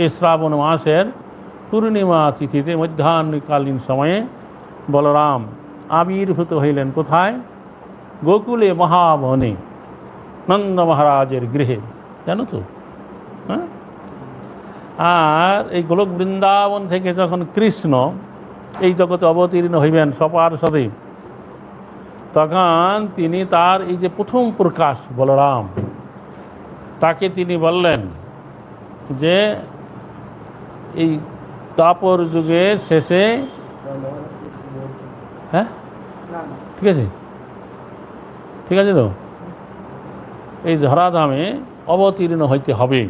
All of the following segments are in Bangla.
এই শ্রাবণ মাসের পূর্ণিমা তিথিতে মধ্যাহ্নকালীন সময়ে বলরাম আবির্ভূত হইলেন কোথায়? গোকুলে মহাবনে, নন্দ মহারাজের গৃহে, জানো তো? হ্যাঁ। আর এই গোলক বৃন্দাবন থেকে যখন কৃষ্ণ এই জগতে অবতীর্ণ হইবেন সপার্ষদে, তখন তিনি তার এই যে প্রথম প্রকাশ বলরাম, তাকে তিনি বললেন যে এই দ্বাপর যুগের শেষে, হ্যাঁ ঠিক আছে, ঠিক আছে তো, এই ধরাধামে অবতীর্ণ হইতে হবে।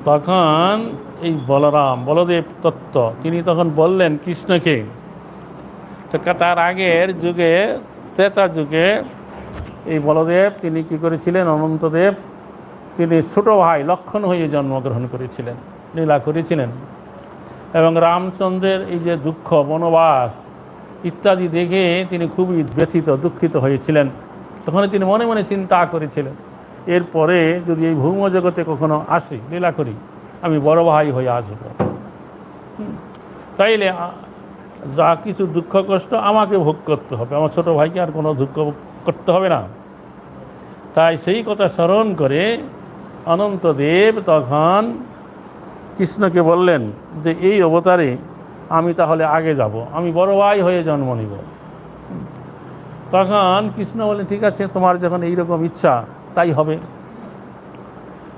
তখন এই বলদেব তত্ত্ব তিনি তখন বললেন কৃষ্ণকে। তার আগের যুগে, ত্রেতা যুগে, এই বলদেব তিনি কি করেছিলেন? অনন্তদেব তিনি ছোট ভাই লক্ষণ হয়ে জন্মগ্রহণ করেছিলেন, লীলা করেছিলেন, এবং রামচন্দ্রের এই যে দুঃখ, বনবাস ইত্যাদি দেখে তিনি খুবই ব্যথিত, দুঃখিত হয়েছিলেন। তখন তিনি মনে মনে চিন্তা করেছিলেন, এরপরে যদি এই ভৌম জগতে কখনো আসি, লীলা করি, আমি বড় ভাই হয়ে আসব, তাইলে যা কিছু দুঃখ কষ্ট আমাকে ভোগ করতে হবে, আমার ছোট ভাইকে আর কোনো দুঃখ করতে হবে না। তাই সেই কথা স্মরণ করে অনন্তদেব তখন কৃষ্ণকে বললেন যে এই অবতারে আমি তাহলে আগে যাব, আমি বড় ভাই হয়ে জন্ম নিব। তখন কৃষ্ণ বললেন ঠিক আছে, তোমার যখন এইরকম ইচ্ছা তাই হবে।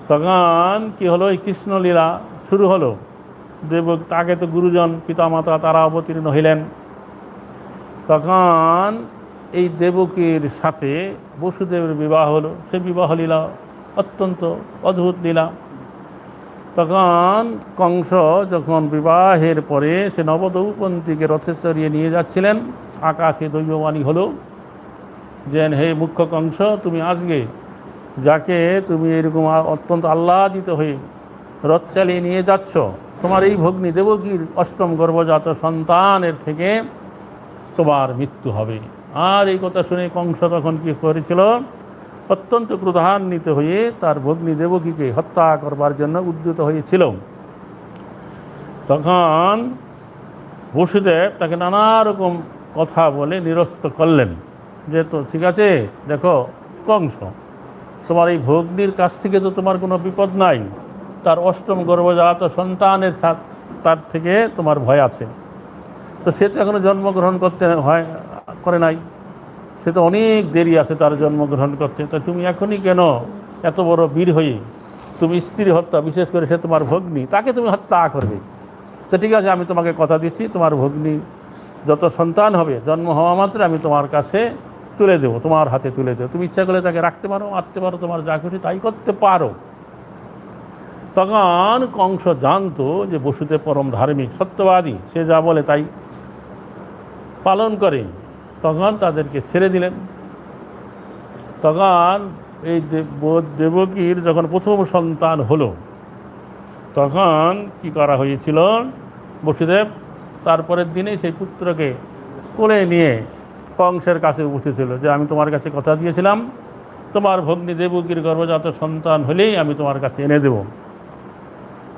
তখন কি হলো? এই কৃষ্ণলীলা শুরু হলো। তাকে তো গুরুজন পিতামাতা তারা অবতীর্ণ হইলেন। তখন এই দেবকীর সাথে বসুদেবের বিবাহ হলো। সে বিবাহ লীলা অত্যন্ত অদ্ভুত লীলা। তখন কংস যখন বিবাহের পরে সে নবদৌপন্তীকে রথে চড়িয়ে নিয়ে যাচ্ছিলেন, আকাশে দৈববাণী হলো যে হে মুখ্য কংস, তুমি আজকে যাকে তুমি এরকম অত্যন্ত আহ্লাদিত হয়ে রথ চালিয়ে নিয়ে যাচ্ছ, তোমার এই ভগ্নী দেবকীর অষ্টম গর্ভজাত সন্তানের থেকে তোমার মৃত্যু হবে। আর এই কথা শুনে কংস তখন কি করেছিল? অত্যন্ত ক্রোধান্বিত হয়ে তার ভগ্নী দেবকীকে হত্যা করবার জন্য উদ্যত হয়েছিল। তখন বসুদেব তাকে নানা রকম কথা বলে নিরস্ত করলেন যে তো ঠিক আছে, দেখো কংস, তোমার এই ভগ্নীর কাছ থেকে তো তোমার কোনো বিপদ নাই, তার অষ্টম গর্ভজাত সন্তানের তার থেকে তোমার ভয় আছে। তো সে তো এখনো জন্মগ্রহণ করে নাই, সে তো অনেক দেরি আছে তার জন্মগ্রহণ করতে। তো তুমি এখনই কেন এত বড় বীর হয়ে তুমি স্ত্রী হত্যা, বিশেষ করে সে তোমার ভগ্নী, তাকে তুমি হত্যা করবে? তো ঠিক আছে, আমি তোমাকে কথা দিচ্ছি, তোমার ভগ্নী যত সন্তান হবে জন্ম হওয়া মাত্র আমি তোমার কাছে তুলে দেবো, তোমার হাতে তুলে দেবো। তুমি ইচ্ছা করলে তাকে রাখতে পারো, মারতে পারো, তোমার যা খুশি তাই করতে পারো। তখন কংস জানতো যে বসুদেব পরম ধার্মিক, সত্যবাদী, সে যা বলে তাই পালন করে। তখন তাদেরকে ছেড়ে দিলেন। তখন এই দেবকীর যখন প্রথম সন্তান হলো, তখন কি করা হয়েছিল? বসুদেব তারপরের দিনেই সেই পুত্রকে কোলে নিয়ে কংসের কাছে উপস্থিত ছিল যে আমি তোমার কাছে কথা দিয়েছিলাম, তোমার ভগ্নী দেবকীর গর্ভজাত সন্তান হলেই আমি তোমার কাছে এনে দেব।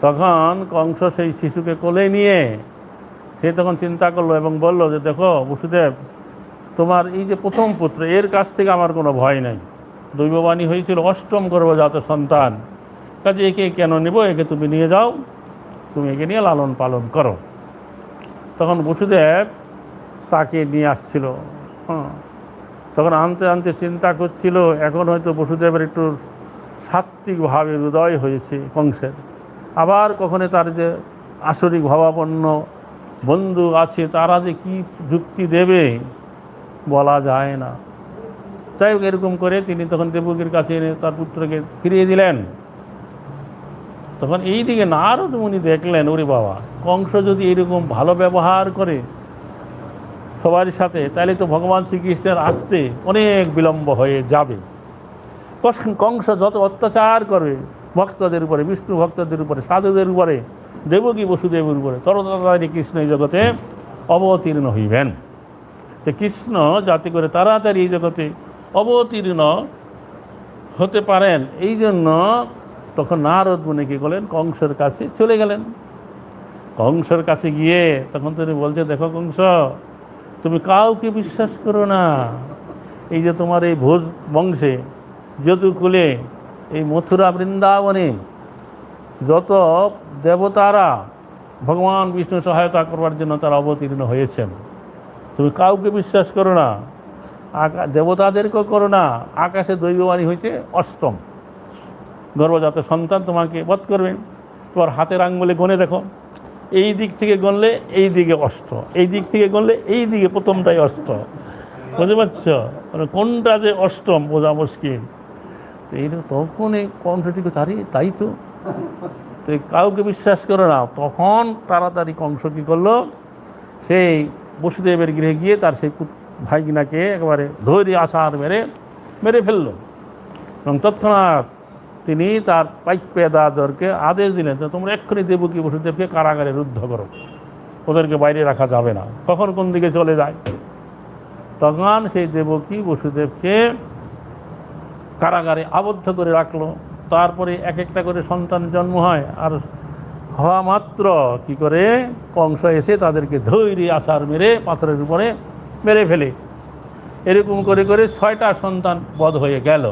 তখন কংস সেই শিশুকে কোলে নিয়ে সে তখন চিন্তা করলো এবং বলল যে দেখো বসুদেব, তোমার এই যে প্রথম পুত্র, এর কাছ থেকে আমার কোনো ভয় নাই। দৈববাণী হয়েছিল অষ্টম গর্ভজাত সন্তান, কাজে একে কেন নেব? একে তুমি নিয়ে যাও, তুমি একে নিয়ে লালন পালন করো। তখন বসুদেব তাকে নিয়ে আসছিল। তখন আনতে আনতে চিন্তা করছিল, এখন হয়তো বসুদেবের একটু সাত্ত্বিকভাবে হৃদয় হয়েছে কংসের, আবার কখনো তার যে আসরিক ভাবাপন্ন বন্ধু আছে তারা যে কি যুক্তি দেবে বলা যায় না। তাই এরকম করে তিনি তখন দেবকীর কাছে এনে তার পুত্রকে ফিরিয়ে দিলেন। তখন এই দিকে নারদ মুনি দেখলেন, ওরে বাবা, কংস যদি এরকম ভালো ব্যবহার করে সবার সাথে, তাহলে তো ভগবান শ্রীকৃষ্ণের আসতে অনেক বিলম্ব হয়ে যাবে। কংস যত অত্যাচার করবে ভক্তদের উপরে, বিষ্ণু ভক্তদের উপরে, সাধুদের উপরে, দেবকী বসুদেবের উপরে, তাড়াতাড়ি কৃষ্ণ এই জগতে অবতীর্ণ হইবেন। তো কৃষ্ণ যাতে করে তাড়াতাড়ি এই জগতে অবতীর্ণ হতে পারেন, এই জন্য তখন নারদ মুনি কী করলেন, কংসের কাছে চলে গেলেন। কংসের কাছে গিয়ে তখন তিনি বলছে, দেখো কংস, তুমি কাউকে বিশ্বাস করো না। এই যে তোমার এই ভোজ বংশে, যদুকুলে, এই মথুরা বৃন্দাবনে যত দেবতারা ভগবান বিষ্ণু সহায়তা করবার জন্য তারা অবতীর্ণ হয়েছেন, তুমি কাউকে বিশ্বাস করো না, দেবতাদেরকেও করো না। আকাশে দৈববাণী হয়েছে অষ্টম গর্ভজাত সন্তান তোমাকে বধ করবেন। তোমার হাতের আঙ্গুলে গনে দেখো, এই দিক থেকে গণলে এই দিকে অষ্ট, এই দিক থেকে গণলে এই দিকে প্রথমটাই অষ্ট। বুঝতে পারছ কোনটা যে অষ্টম বোঝা মুশকিল। তো এই তখন এই কংসটিকে তাই তো কাউকে বিশ্বাস করো না। তখন তাড়াতাড়ি কংস কী করলো, সেই বসুদেবের গৃহে গিয়ে তার সেই ভাইগিনাকে একেবারে ধৈর্য আছাড় মেরে ফেলল। এবং তৎক্ষণাৎ তিনি তার পাইপ্যদাদেরকে আদেশ দিলেন যে তোমরা এক্ষুনি দেবকী বসুদেবকে কারাগারে রুদ্ধ করো, ওদেরকে বাইরে রাখা যাবে না, কখন কোন দিকে চলে যায়। তখন সেই দেবকী বসুদেবকে কারাগারে আবদ্ধ করে রাখলো। তারপরে এক একটা করে সন্তান জন্ম হয়, আর হওয়া মাত্র কি করে কংস এসে তাদেরকে ধৈর্য আছাড় মেরে পাথরের উপরে মেরে ফেলে। এরকম করে করে 6টা সন্তান বধ হয়ে গেল।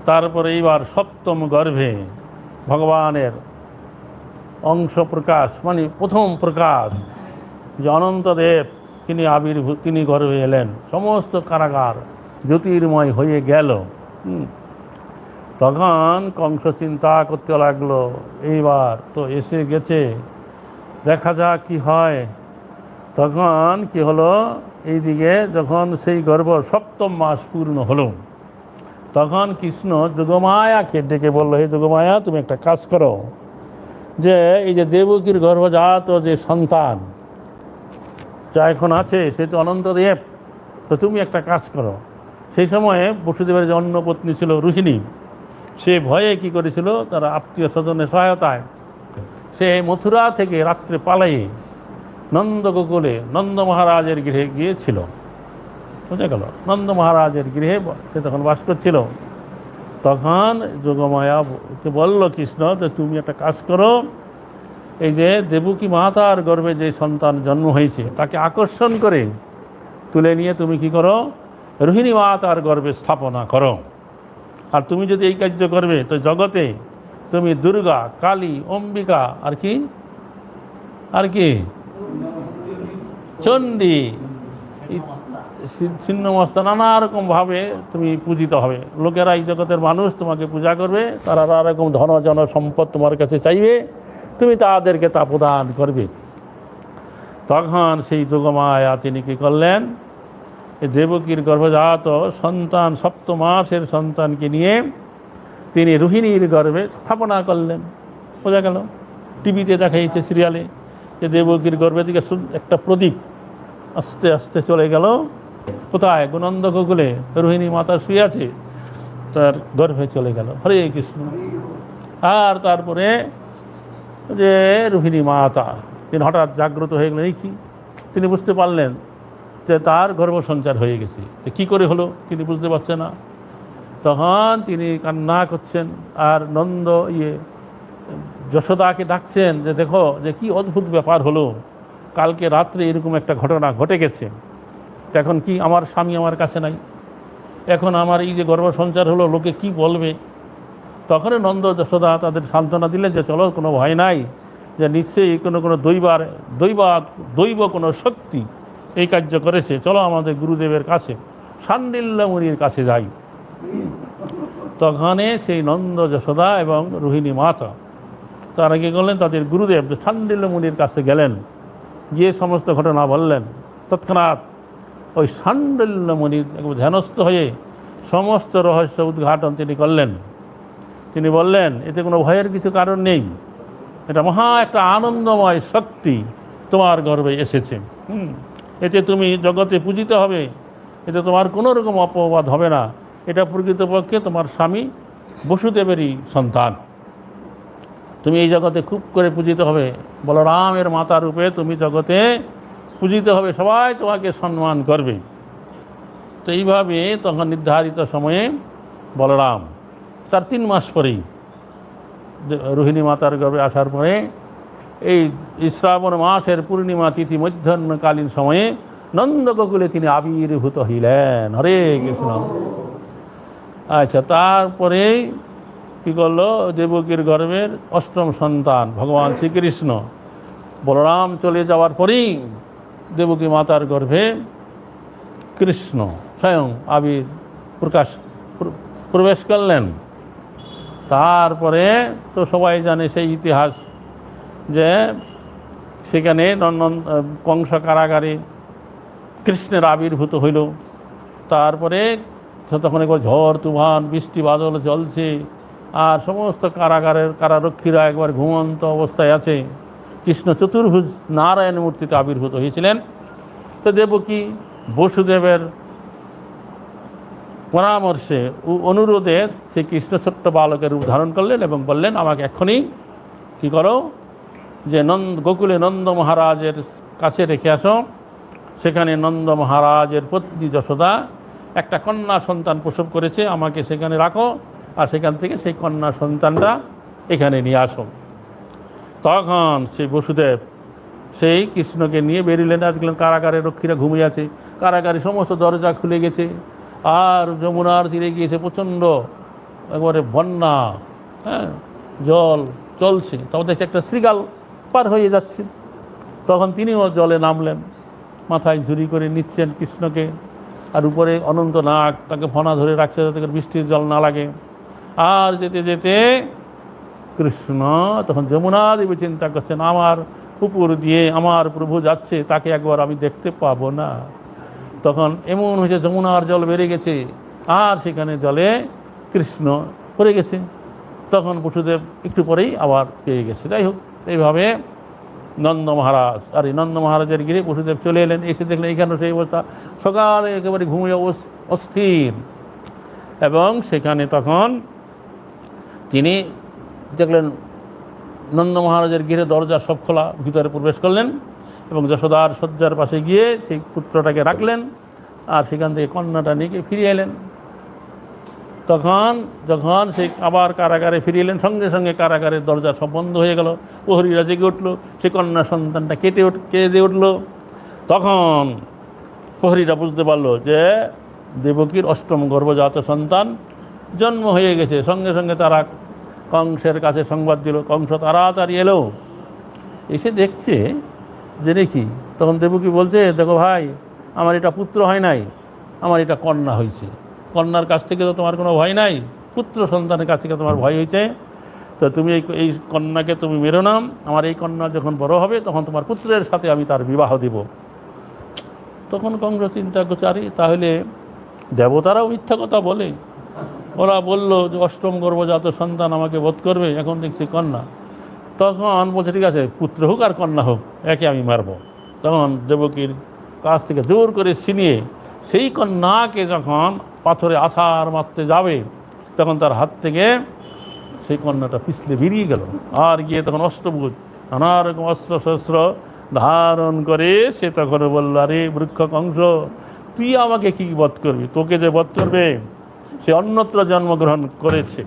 তারপরে এইবার সপ্তম গর্ভে ভগবানের অংশ প্রকাশ, মানে প্রথম প্রকাশ যে অনন্তদেব তিনি গর্ভে এলেন, সমস্ত কারাগার জ্যোতির্ময় হয়ে গেল। তখন কংস চিন্তা করতে লাগলো, এইবার তো এসে গেছে, দেখা যাক কি হয়। তখন কি হলো, এইদিকে যখন সেই গর্ভ সপ্তম মাস পূর্ণ হলো, তখন কৃষ্ণ যোগমায়াকে ডেকে বলল, হে যোগমায়া, তুমি একটা কাজ করো, যে এই যে দেবকীর গর্ভজাত যে সন্তান যা এখন আছে সে তো অনন্তদেব, তো তুমি একটা কাজ করো। সেই সময়ে বসুদেবের যে অন্য পত্নী ছিল রোহিণী, সে ভয়ে কি করেছিল, তার আত্মীয় স্বজনের সহায়তায় সে মথুরা থেকে রাত্রে পালাইয়ে নন্দগোকুলে নন্দ মহারাজের গৃহে গিয়েছিল। বুঝে গেল, নন্দ মহারাজের গৃহে সে তখন বাস করছিল। তখন যোগমায়াকে বলল কৃষ্ণ, যে তুমি একটা কাজ করো, এই যে দেবকী মাতার গর্ভে যে সন্তান জন্ম হয়েছে তাকে আকর্ষণ করে তুলে নিয়ে তুমি কি করো, রোহিণী মাতার গর্ভে স্থাপনা করো। আর তুমি যদি এই কার্য করবে তো জগতে তুমি দুর্গা, কালী, অম্বিকা, আর কি চণ্ডী, ছিন্নমস্তা, নানা রকমভাবে তুমি পূজিত হবে। লোকেরা, এই জগতের মানুষ তোমাকে পূজা করবে, তারা নানা রকম ধন জন সম্পদ তোমার কাছে চাইবে, তুমি তাদেরকে তা প্রদান করবে। তখন সেই যোগমায়া তিনি কী করলেন, এই দেবকীর গর্ভজাত সন্তান, সপ্তম মাসের সন্তানকে নিয়ে তিনি রোহিণীর গর্ভে স্থাপনা করলেন। বোঝা গেল, টিভিতে দেখাইছে সিরিয়ালে, যে দেবকীর গর্ভে থেকে একটা প্রদীপ আস্তে আস্তে চলে গেল কোথায়, নন্দ গোকুলে রোহিণী মাতা শুয়ে আছে, তার গর্ভে চলে গেল। হরে কৃষ্ণ। আর তারপরে যে রোহিণী মাতা তিনি হঠাৎ জাগ্রত হয়ে গেলেন, এই কি, তিনি বুঝতে পারলেন যে তার গর্ভসঞ্চার হয়ে গেছে। কি করে হলো তিনি বুঝতে পারছেন না। তখন তিনি কান্না করছেন, আর যশোদাকে ডাকছেন, যে দেখো যে কি অদ্ভুত ব্যাপার হলো, কালকে রাত্রে এরকম একটা ঘটনা ঘটে গেছে, এখন কি আমার স্বামী আমার কাছে নাই, এখন আমার এই যে গর্ভসঞ্চার হলো লোকে কি বলবে। তখন নন্দ যশোদা তাদের সান্ত্বনা দিলেন যে চলো, কোনো ভয় নাই, যে নিশ্চয়ই কোনো দৈব কোনো শক্তি এই কার্য করেছে, চলো আমাদের গুরুদেবের কাছে, শাণ্ডিল্য মুনির কাছে যাই। তখনে সেই নন্দ যশোদা এবং রোহিণী মাতা তারা কি করলেন, তাদের গুরুদেব শাণ্ডিল্য মুনির কাছে গেলেন, গিয়ে সমস্ত ঘটনা বললেন। তৎক্ষণাৎ ওই শাণ্ডিল্য মুনি ধ্যানস্থ হয়ে সমস্ত রহস্য উদ্ঘাটন তিনি করলেন। তিনি বললেন, এতে কোনো ভয়ের কিছু কারণ নেই, এটা মহা একটা আনন্দময় শক্তি তোমার গর্ভে এসেছে। এতে তুমি জগতে পূজিত হবে, এতে তোমার কোনো রকম অপবাদ হবে না, এটা প্রকৃতপক্ষে তোমার স্বামী বসুদেবেরই সন্তান, তুমি এই জগতে খুব করে পূজিত হবে, বলরামের মাতা রূপে তুমি জগতে পূজিত হবে, সবাই তোমাকে সম্মান করবে। তো এইভাবে তখন নির্ধারিত সময়ে বলরাম তার 3 মাস পরেই রোহিণী মাতার গর্ভে আসার পরে এই শ্রাবণ মাসের পূর্ণিমা তিথি মধ্যাহ্নকালীন সময়ে নন্দগোকুলে তিনি আবির্ভূত হইলেন। হরে কৃষ্ণ। আচ্ছা, তারপরে কী করলো, দেবকীর গর্ভের অষ্টম সন্তান ভগবান শ্রীকৃষ্ণ, বলরাম চলে যাওয়ার পরেই দেবকী মাতার গর্ভে কৃষ্ণ স্বয়ং প্রবেশ করলেন। তারপরে তো সবাই জানে সেই ইতিহাস, যে সেখানে কংস কারাগারে কৃষ্ণের আবির্ভূত হইল। তারপরে তখন একবার ঝড় তুফান বৃষ্টি বাদল চলছে, আর সমস্ত কারাগারের কারারক্ষীরা একবার ঘুমন্ত অবস্থায় আছে। কৃষ্ণ চতুর্ভুজ নারায়ণ মূর্তিতে আবির্ভূত হয়েছিলেন। তো দেবকী বসুদেবের পরামর্শে অনুরোধে সে কৃষ্ণ ছোট্ট বালকের রূপ ধারণ করলেন এবং বললেন, আমাকে এক্ষুনি কী করো, যে গোকুলে নন্দ মহারাজের কাছে রেখে আসো। সেখানে নন্দ মহারাজের পত্নী যশোদা একটা কন্যা সন্তান প্রসব করেছে, আমাকে সেখানে রাখো, আর সেখান থেকে সেই কন্যা সন্তানটা এখানে নিয়ে আসো। তখন সেই বসুদেব সেই কৃষ্ণকে নিয়ে বেরিলেন। আর দেখলেন কারাগারের রক্ষীরা ঘুমিয়ে আছে, কারাগারে সমস্ত দরজা খুলে গেছে, আর যমুনার তীরে গিয়েছে প্রচণ্ড একবারে বন্যা, জল চলছে। তখন দেখছে একটা শৃগাল পার হয়ে যাচ্ছে। তখন তিনিও জলে নামলেন, মাথায় ঝুরি করে নিচ্ছেন কৃষ্ণকে, আর উপরে অনন্ত নাগ তাকে ফনা ধরে রাখছে যাতে বৃষ্টির জল না লাগে। আর যেতে যেতে কৃষ্ণ তখন যমুনা দেবী চিন্তা করছেন, আমার উপর দিয়ে আমার প্রভু যাচ্ছে, তাকে একবার আমি দেখতে পাবো না। তখন এমন হয়েছে যমুনার জল বেড়ে গেছে, আর সেখানে জলে কৃষ্ণ পড়ে গেছে। তখন বসুদেব একটু পরেই আবার পেয়ে গেছে। যাই হোক, এইভাবে নন্দ মহারাজ আর এই নন্দ মহারাজের গিরে বসুদেব চলে এলেন। এসে দেখলেন এখানে সেই অবস্থা, সকালে একেবারে ঘুমিয়ে অস্থির। এবং সেখানে তখন তিনি দেখলেন নন্দ মহারাজের গৃহে দরজা সব খোলা, ভিতরে প্রবেশ করলেন এবং যশোদার শয্যার পাশে গিয়ে সেই পুত্রটাকে রাখলেন, আর সেখান থেকে কন্যাটা নিয়ে ফিরে এলেন। তখন যখন সেই আবার কারাগারে ফিরে এলেন, সঙ্গে সঙ্গে কারাগারের দরজা সব বন্ধ হয়ে গেল। প্রহরীরা জেগে উঠল, সে কন্যা সন্তানটা কেঁদে উঠল। তখন প্রহরীরা বুঝতে পারলো যে দেবকীর অষ্টম গর্ভজাত সন্তান জন্ম হয়ে গেছে। সঙ্গে সঙ্গে তারা কংসের কাছে সংবাদ দিল। কংস তাড়াতাড়ি এলো, এসে দেখছে যে দেখি, তখন দেবকী বলছে, দেখো ভাই, আমার এটা পুত্র হয় নাই, আমার এটা কন্যা হয়েছে। কন্যার কাছ থেকে তো তোমার কোনো ভয় নাই, পুত্র সন্তানের কাছ থেকে তোমার ভয় হয়েছে। তো তুমি এই কন্যাকে তুমি মেরো না, আমার এই কন্যা যখন বড় হবে তখন তোমার পুত্রের সাথে আমি তার বিবাহ দেব। তখন কংস চিন্তা করছে, আরে তাহলে দেবতারাও মিথ্যা কথা বলে। ওরা বলল যে অষ্টম গর্ভজাত সন্তান আমাকে বধ করবে, এখন দেখছি কন্যা। তখন বলছে, ঠিক আছে, পুত্র হোক আর কন্যা হোক, একে আমি মারব। তখন দেবকীর কাছ থেকে জোর করে ছিনিয়ে সেই কন্যাকে যখন পাথরে আছাড় মারতে যাবে, তখন তার হাত থেকে সেই কন্যাটা পিছলে বেরিয়ে গেল। আর গিয়ে তখন অষ্টভুজ নানা রকম অস্ত্র শস্ত্র ধারণ করে সে তখন বলল, আরে বৃক্ষ কংস, তুই আমাকে কি বধ করবি? তোকে যে বধ করবে সে অন্যত্র জন্মগ্রহণ করেছে।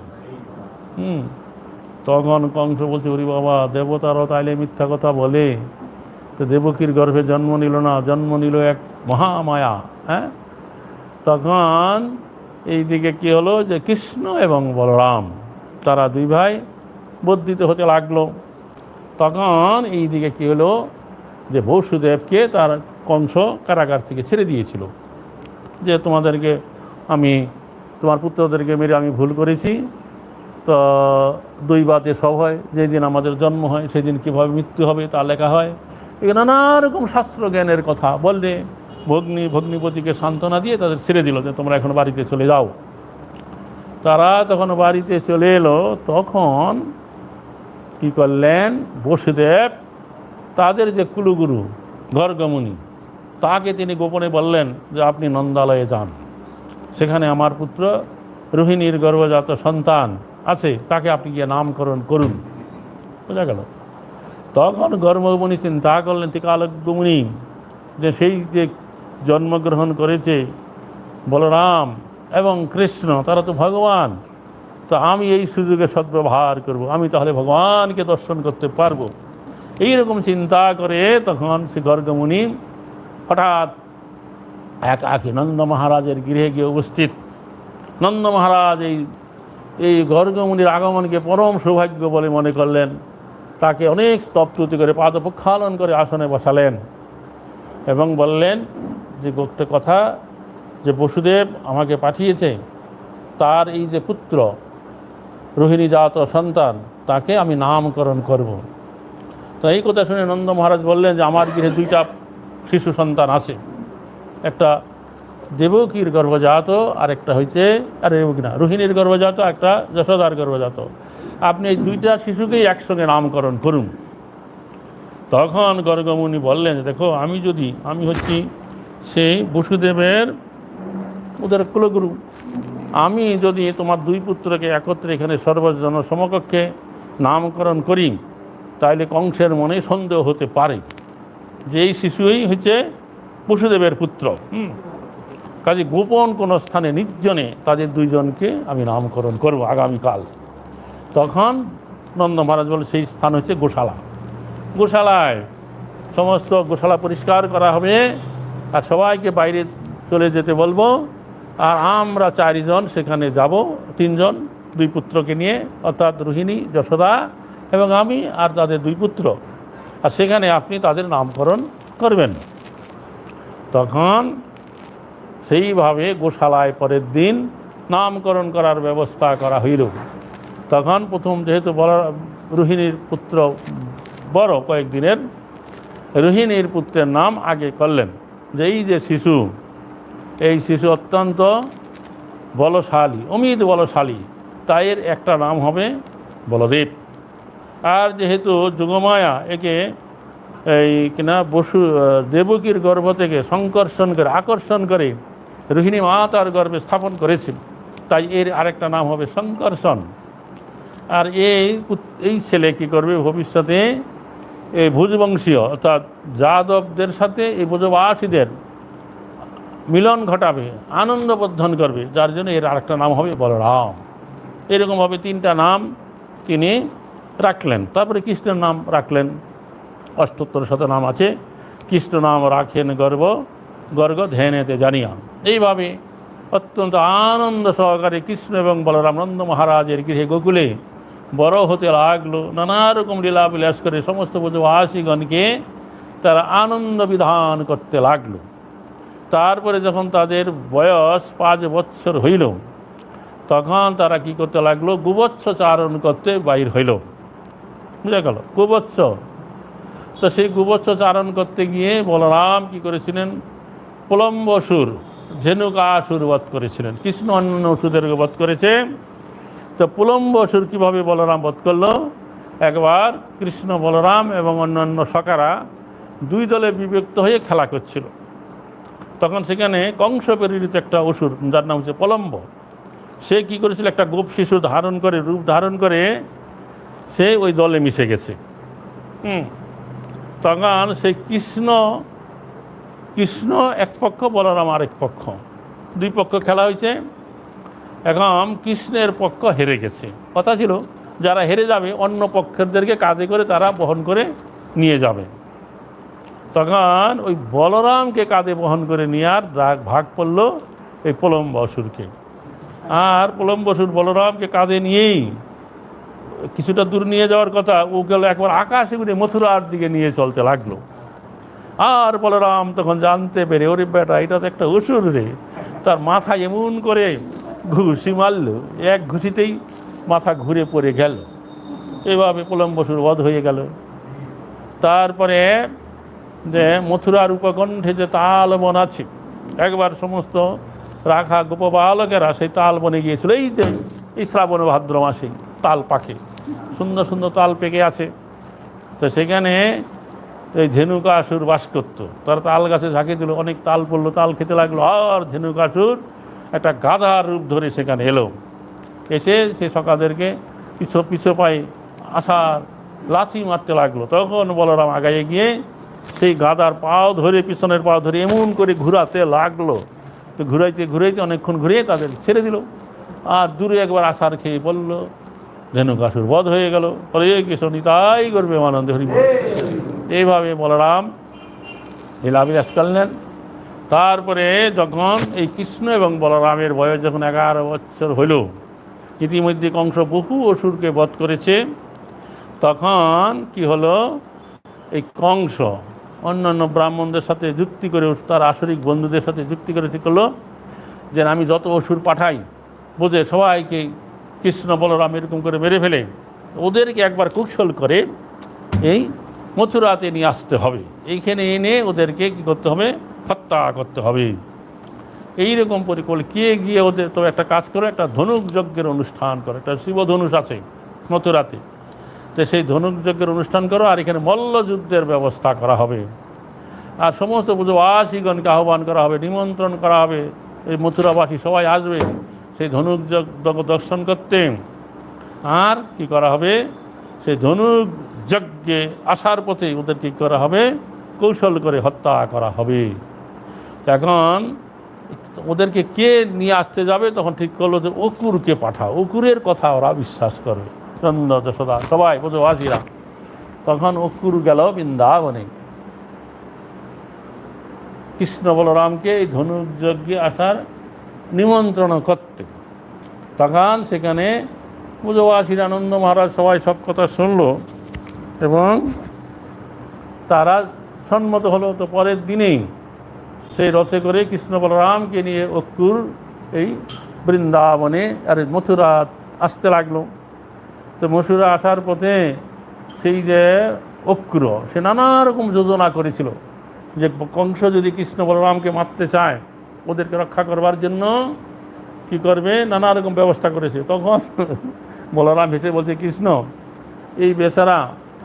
তখন কংস বলছে, ওরে বাবা, দেবতারও তাইলে মিথ্যা কথা বলে? তো দেবকীর গর্ভে জন্ম নিল না, জন্ম নিল এক মহামায়া। তখন এই দিকে কী হলো, যে কৃষ্ণ এবং বলরাম তারা দুই ভাই বর্ধিত হতে লাগলো। তখন এই দিকে কী হলো, যে বসুদেবকে তার কংস কারাগার থেকে ছেড়ে দিয়েছিল, যে তোমাদেরকে আমি, তোমার পুত্রদেরকে মেরে আমি ভুল করেছি। তো দুই বাতে সব হয়, যেদিন আমাদের জন্ম হয় সেদিন কীভাবে মৃত্যু হবে তা লেখা হয়। এখানে নানা রকম শাস্ত্র জ্ঞানের কথা বললে ভগ্নিপতিকে সান্ত্বনা দিয়ে তাদের ছেড়ে দিল, যে তোমরা এখন বাড়িতে চলে যাও। তারা তখন বাড়িতে চলে এলো। তখন কী করলেন বসুদেব, তাদের যে কুলগুরু গর্গমুনি, তাকে তিনি গোপনে বললেন যে আপনি নন্দালয়ে যান, সেখানে আমার পুত্র রোহিণীর গর্ভজাত সন্তান আছে, তাকে আপনি গিয়ে নামকরণ করুন। বোঝা গেল? তখন গর্গমুনি চিন্তা করলেন, ত্রিকালজ্ঞমুনি, যে সেই যে জন্মগ্রহণ করেছে বলরাম এবং কৃষ্ণ, তারা তো ভগবান, তো আমি এই সুযোগে সদ্ব্যবহার করব, আমি তাহলে ভগবানকে দর্শন করতে পারবো। এইরকম চিন্তা করে তখন শ্রী গর্গমুনি হঠাৎ একাকী নন্দ মহারাজের গৃহে গিয়ে উপস্থিত। নন্দ মহারাজ এই গর্গমুনির আগমনকে পরম সৌভাগ্য বলে মনে করলেন। তাকে অনেক স্তবস্তুতি করে পাদ প্রক্ষালন করে আসনে বসালেন এবং বললেন যে একটা কথা, যে বসুদেব আমাকে পাঠিয়েছে, তার এই যে পুত্র রোহিণী জাত সন্তান, তাকে আমি নামকরণ করব। তো এই কথা শুনে নন্দ মহারাজ বললেন যে আমার গৃহে দুইটা শিশু সন্তান আছে, একটা দেবকীর গর্ভজাত আর একটা হয়েছে রোহিণীর গর্ভজাত, একটা যশোদার গর্ভজাত। আপনি এই দুইটা শিশুকেই একসঙ্গে নামকরণ করুন। তখন গর্গমুনি বললেন, দেখো আমি হচ্ছি সেই বসুদেবের ওদের কুলগুরু, আমি যদি তোমার দুই পুত্রকে একত্রে এখানে সর্বজন সমকক্ষে নামকরণ করি, তাহলে কংসের মনে সন্দেহ হতে পারে যে এই শিশুই হচ্ছে বসুদেবের পুত্র। কাজে গোপন কোনো স্থানে নির্জনে তাদের দুইজনকে আমি নামকরণ করব আগামীকাল। তখন নন্দ মহারাজ বলে সেই স্থান হচ্ছে গোশালা। গোশালায় সমস্ত গোশালা পরিষ্কার করা হবে আর সবাইকে বাইরে চলে যেতে বলবো, আর আমরা চারজন সেখানে যাব, তিনজন দুই পুত্রকে নিয়ে, অর্থাৎ রোহিণী, যশোদা এবং আমি আর তাদের দুই পুত্র, আর সেখানে আপনি তাদের নামকরণ করবেন। তখন সেইভাবে গোশালায় পরের দিন নামকরণ করার ব্যবস্থা করা হইল। তখন প্রথম যেহেতু রোহিণীর পুত্র বড় কয়েকদিনের, রোহিণীর পুত্রের নাম আগে করলেন যে এই যে শিশু, এই শিশু অত্যন্ত বলশালী, অমিত বলশালী, তাই এর একটা নাম হবে বলদেব। আর যেহেতু যোগমায়া একে দেবকীর গর্ভ থেকে আকর্ষণ করে রোহিণী মা তার গর্ভে স্থাপন করেছেন, তাই এর আরেকটা নাম হবে শঙ্কর্ষণ। আর এই ছেলে কী করবে, ভবিষ্যতে এই ভুজবংশীয় অর্থাৎ যাদবদের সাথে এই ব্রজবাসীদের মিলন ঘটাবে, আনন্দ বর্ধন করবে, যার জন্য এর আরেকটা নাম হবে বলরাম। এরকমভাবে তিনটা নাম তিনি রাখলেন। তারপরে কৃষ্ণের নাম রাখলেন, 78 নাম আছে। কৃষ্ণ নাম রাখেন গর্গ ধ্যানেতে জানিয়া। এইভাবে অত্যন্ত আনন্দ সহকারে কৃষ্ণ এবং বলরাম নন্দ মহারাজের গৃহে গোকুলে বড় হতে লাগলো। নানা রকম লীলা বিলাস করে সমস্ত ব্রজবাসীগণকে তারা আনন্দ বিধান করতে লাগলো। তারপরে যখন তাদের বয়স 5 বৎসর হইল, তখন তারা কি করতে লাগলো, গোবৎস চারণ করতে বাইর হইল। বুঝা গেল গোবৎস। তো সেই গোবৎস চারণ করতে গিয়ে বলরাম কি করেছিলেন, প্রলম্বসুর ধেনুকাসুর বধ করেছিলেন। কৃষ্ণ অন্যান্য অসুরদেরকে বধ করেছে। তো প্রলম্বসুর কীভাবে বলরাম বধ করলো, একবার কৃষ্ণ, বলরাম এবং অন্যান্য সখারা দুই দলে বিভক্ত হয়ে খেলা করছিল। তখন সেখানে কংস প্রেরিত একটা অসুর, যার নাম হচ্ছে প্রলম্ব, সে কি করেছিল, একটা গোপ শিশু রূপ ধারণ করে সে ওই দলে মিশে গেছে। তখন সেই কৃষ্ণ এক পক্ষ, বলরাম আরেক পক্ষ, দুই পক্ষ খেলা হয়েছে। এখন কৃষ্ণের পক্ষ হেরে গেছে। কথা ছিল যারা হেরে যাবে অন্য পক্ষেরদেরকে কাঁধে করে তারা বহন করে নিয়ে যাবে। তখন ওই বলরামকে কাঁধে বহন করে নেওয়ার ভাগ পড়ল এই প্রলম্ব অসুরকে। আর প্রলম্ব অসুর বলরামকে কাঁধে নিয়েই কিছুটা দূর নিয়ে যাওয়ার কথা, ও গেল একবার আকাশে উড়ে মথুরার দিকে নিয়ে চলতে লাগলো। আর বলরাম তখন জানতে পেরে, ওরে বেটা, এটা তো একটা অসুর রে, তার মাথা এমন করে ঘুষি মারল, এক ঘুষিতেই মাথা ঘুরে পড়ে গেল। এভাবে প্রলম্বসুর বধ হয়ে গেল। তারপরে যে মথুরার উপকণ্ঠে যে তাল বন আছে, একবার সমস্ত রাখা গোপবালকেরা সেই তাল বনে গিয়েছিল। এই শ্রাবণ ভাদ্র মাসে তাল পাকে, সুন্দর সুন্দর তাল পেকে আছে। তো সেখানে এই ধেনুকাসুর বাস করতো। তারা তাল গাছে ঝাঁকি দিল, অনেক তাল পড়লো, তাল খেতে লাগলো। আর ধেনুকাসুর একটা গাধার রূপ ধরে সেখানে এলো। এসে সে সখাদেরকে পিছু পায়ে আসার লাথি মারতে লাগলো। তখন বলরাম আগাইয়ে গিয়ে সেই গাধার পাও ধরে, পিছনের পাও ধরে এমন করে ঘুরাতে লাগলো। তো ঘুরাইতে অনেকক্ষণ ঘুরিয়ে তাদের ছেড়ে দিল। আর দূরে একবার আছাড় খেয়ে বলল, ধেনুকাসুর বধ হয়ে গেল। বলে কৃষ্ণ নিতাই করবে আনন্দ হরি বল। এইভাবে বলরাম লীলাবিলাস করলেন। তারপরে যখন এই কৃষ্ণ এবং বলরামের বয়স যখন 11 বছর হইল, ইতিমধ্যে কংস বহু অসুরকে বধ করেছে, তখন কি হলো, এই কংস অন্যান্য ব্রাহ্মণদের সাথে যুক্তি করে, তার আসরিক বন্ধুদের সাথে যুক্তি করে ঠিক করলো যে আমি যত অসুর পাঠাই বোঝে সবাইকে কৃষ্ণ বলরাম এরকম করে মেরে ফেলে, ওদেরকে একবার কৌশল করে এই মথুরাতে নিয়ে আসতে হবে, এইখানে এনে ওদেরকে কী করতে হবে, হত্যা করতে হবে। এইরকম পরিকল্পনা কে গিয়ে ওদের তো একটা কাজ করো, একটা ধনুক যজ্ঞের অনুষ্ঠান করো, একটা শিবধনুষ আছে মথুরাতে, তো সেই ধনুক যজ্ঞের অনুষ্ঠান করো, আর এখানে মল্লযুদ্ধের ব্যবস্থা করা হবে, আর সমস্ত ব্রজবাসীগণকে আহ্বান করা হবে, নিমন্ত্রণ করা হবে, এই মথুরাবাসী সবাই আসবে সেই ধনুক যজ্ঞ দর্শন করতে। আর কি করা হবে, সেই ধনুক যজ্ঞে আসার পথে ওদের কী করা হবে, কৌশল করে হত্যা করা হবে। এখন ওদেরকে কে নিয়ে আসতে যাবে, তখন ঠিক করলো যে অকুরকে পাঠাও, অকুরের কথা ওরা বিশ্বাস করবে, চন্দ্র যশোদা সবাই ব্রজবাসীরা। তখন অকুর গেল বৃন্দাবনে কৃষ্ণ বলরামকে এই ধনুক যজ্ঞে আসার নিমন্ত্রণ করতে। তখন সেখানে ব্রজবাসীর আনন্দ মহারাজ সবাই সব কথা শুনল এবং তারা সম্মত হলো। তো পরের দিনেই সেই রথে করে কৃষ্ণ বলরামকে নিয়ে অকুর এই বৃন্দাবনে আর মথুরা আসতে লাগলো। তো মথুরা আসার পথে সেই যে অক্রূর, সে নানা রকম যোজনা করেছিল যে কংস যদি কৃষ্ণ বলরামকে মারতে চায়, ওদেরকে রক্ষা করবার জন্য কি করবে, নানা রকম ব্যবস্থা করেছে। তখন বলরাম হেসে বলছে, কৃষ্ণ এই বেচারা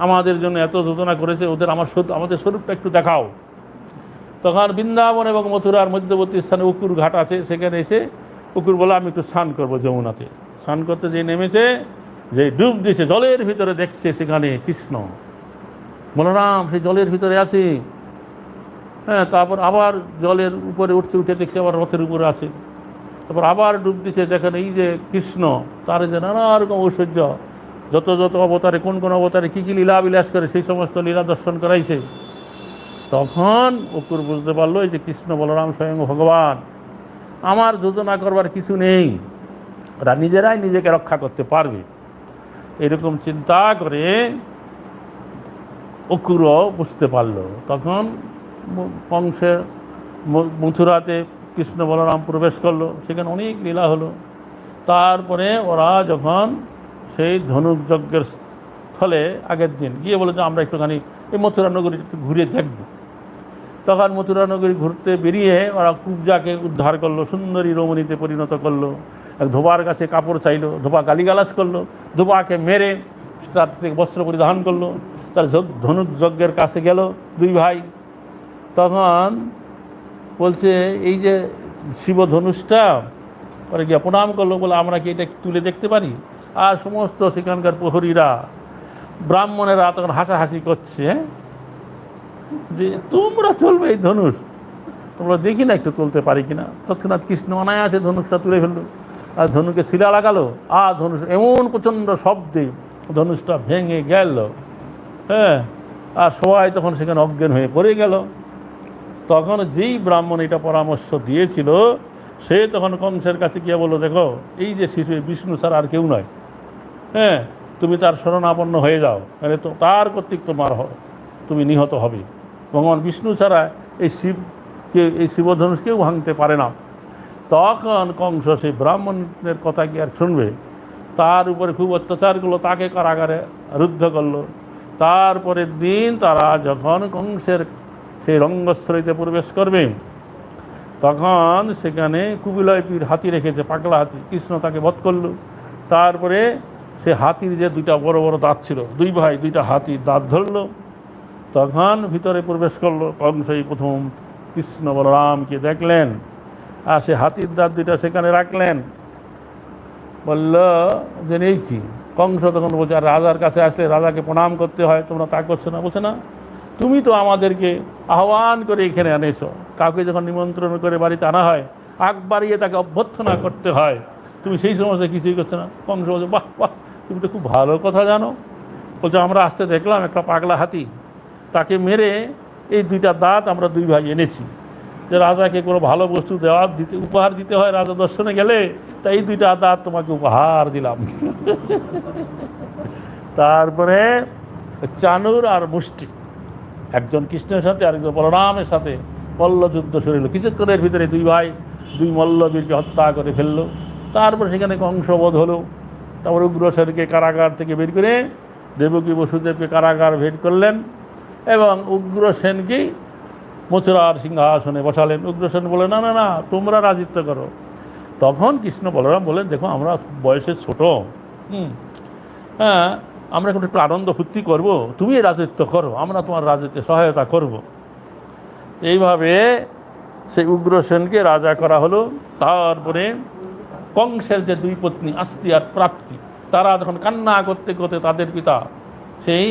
আমাদের জন্য এত যোজনা করেছে, ওদের আমাদের স্বরূপটা একটু দেখাও। তখন বৃন্দাবন এবং মথুরার মধ্যবর্তী স্থানে উকুর ঘাট আছে, সেখানে এসে উকুর বলে আমি একটু স্নান করবো যমুনাতে। স্নান করতে যে নেমেছে, যে ডুব দিয়েছে জলের ভিতরে, দেখছে সেখানে কৃষ্ণ বলরাম সেই জলের ভিতরে আছে। হ্যাঁ, তারপর আবার জলের উপরে উঠছে, উঠে দেখছে আবার রথের উপরে আছে। তারপর আবার ডুব দিচ্ছে, দেখেন এই যে কৃষ্ণ, তার যে নানা রকম ঐশ্বর্য, যত যত অবতারে কোন কোন অবতারে কী কী লীলা বিলাস করে, সেই সমস্ত লীলা দর্শন করাইছে। তখন অকুর বুঝতে পারলো এই যে কৃষ্ণ বলরাম স্বয়ং ভগবান, আমার যোজনা করবার কিছু নেই, ওরা নিজেরাই নিজেকে রক্ষা করতে পারবে। এরকম চিন্তা করে অকুরও বুঝতে পারলো। তখন কংসের মথুরাতে কৃষ্ণ বলরাম প্রবেশ করলো, সেখানে অনেক লীলা হলো। তারপরে ওরা যখন সেই ধনুক যজ্ঞের স্থলে আগের দিন গিয়ে বলে যে আমরা একটুখানি এই মথুরা নগরী একটু ঘুরে দেখব। তখন মথুরা নগরী ঘুরতে বেরিয়ে ওরা কুবজাকে উদ্ধার করলো, সুন্দরী রমণীতে পরিণত করলো। এক ধোবার কাছে কাপড় চাইলো, ধোবা গালিগালাজ করলো, ধোবাকে মেরে তার থেকে বস্ত্র পরিধান করলো। তার ধনুক যজ্ঞের কাছে গেল দুই ভাই, তখন বলছে এই যে শিব ধনুষটা, পরে গিয়ে প্রণাম করলো, বলে আমরা কি এটা তুলে দেখতে পারি? আর সমস্ত সেখানকার প্রহরীরা ব্রাহ্মণেরা তখন হাসাহাসি করছে যে তোমরা চলবে এই ধনুষ, তোমরা দেখি না একটু তুলতে পারি কিনা। তৎক্ষণাৎ কৃষ্ণ অনায়াসে ধনুষটা তুলে ফেললো, আর ধনুকে শিলা লাগালো, আর ধনুষ এমন প্রচণ্ড শব্দে ধনুষটা ভেঙে গেল। হ্যাঁ, আর সবাই তখন সেখানে অজ্ঞান হয়ে পড়ে গেল। তখন যেই ব্রাহ্মণ এটা পরামর্শ দিয়েছিল, সে তখন কংসের কাছে গিয়ে বললো, দেখো এই যে শিশু বিষ্ণু ছাড়া আর কেউ নয়, হ্যাঁ, তুমি তার শরণাপন্ন হয়ে যাও, মানে তো তার কর্তৃক তোমার তুমি নিহত হবে। ভগবান বিষ্ণু ছাড়া এই শিবধনুষ কেউ ভাঙতে পারে না। তখন কংস সেই ব্রাহ্মণের কথা কি আর শুনবে, তার উপরে খুব অত্যাচার করলো, তাকে কারাগারে রুদ্ধ করলো। তারপরের দিন তারা যখন কংসের সেই রঙ্গস্থলীতে প্রবেশ করবে, তখন সেখানে কুবিলয় পীর হাতি রেখেছে, পাগলা হাতি, কৃষ্ণ তাকে বধ করলো। তারপরে সে হাতির যে দুইটা বড় বড় দাঁত ছিল, দুই ভাই দুইটা হাতির দাঁত ধরলো। তখন ভিতরে প্রবেশ করলো কংসই প্রথম কৃষ্ণ বলরামকে দেখলেন, আর সে হাতির দাঁত দুইটা সেখানে রাখলেন। বলল যে নেই কি? কংস তখন বলছে, আর রাজার কাছে আসলে রাজাকে প্রণাম করতে হয়, তোমরা তা করছো না। বলছে না, তুমি তো আমাদেরকে আহ্বান করে এখানে এনেছো, কাউকে যখন নিমন্ত্রণ করে বাড়িতে আনা হয় আগ বাড়িয়ে তাকে অভ্যর্থনা করতে হয়, তুমি সেই সমস্ত কিছুই করছো না। কংস বলছে, বাহ বাহ, তুমি তো খুব ভালো কথা জানো। বলছে, আমরা আসতে দেখলাম একটা পাগলা হাতি, তাকে মেরে এই দুইটা দাঁত আমরা দুই ভাই এনেছি, যে রাজাকে কোনো ভালো বস্তু উপহার দিতে হয় রাজা দর্শনে গেলে, তাই এই দুইটা দাঁত তোমাকে উপহার দিলাম। তারপরে চানুর আর মুষ্টি, একজন কৃষ্ণের সাথে আরেকজন বলরামের সাথে মল্লযুদ্ধ শুরু হলো। কিছুক্ষণের ভিতরে দুই ভাই দুই মল্লবীরকে হত্যা করে ফেললো। তারপর সেখানে কংসবধ হলো। তারপর উগ্রসেনকে কারাগার থেকে বের করে দেবকী বসুদেবকে কারাগার ভেদ করলেন এবং উগ্রসেনকেই মথুরার সিংহাসনে বসালেন। উগ্রসেন বলে, না না না, তোমরা রাজিত্ব করো। তখন কৃষ্ণ বলরাম বলেন, দেখো আমরা বয়সে ছোট, হ্যাঁ, আমরা এখন একটু আনন্দ ফুর্তি করবো, তুমি রাজত্ব করো, আমরা তোমার রাজত্বে সহায়তা করব। এইভাবে সেই উগ্রসেনকে রাজা করা হলো। তারপরে কংসের যে দুই পত্নী আস্তি আর প্রাপ্তি, তারা যখন কান্না করতে করতে তাদের পিতা সেই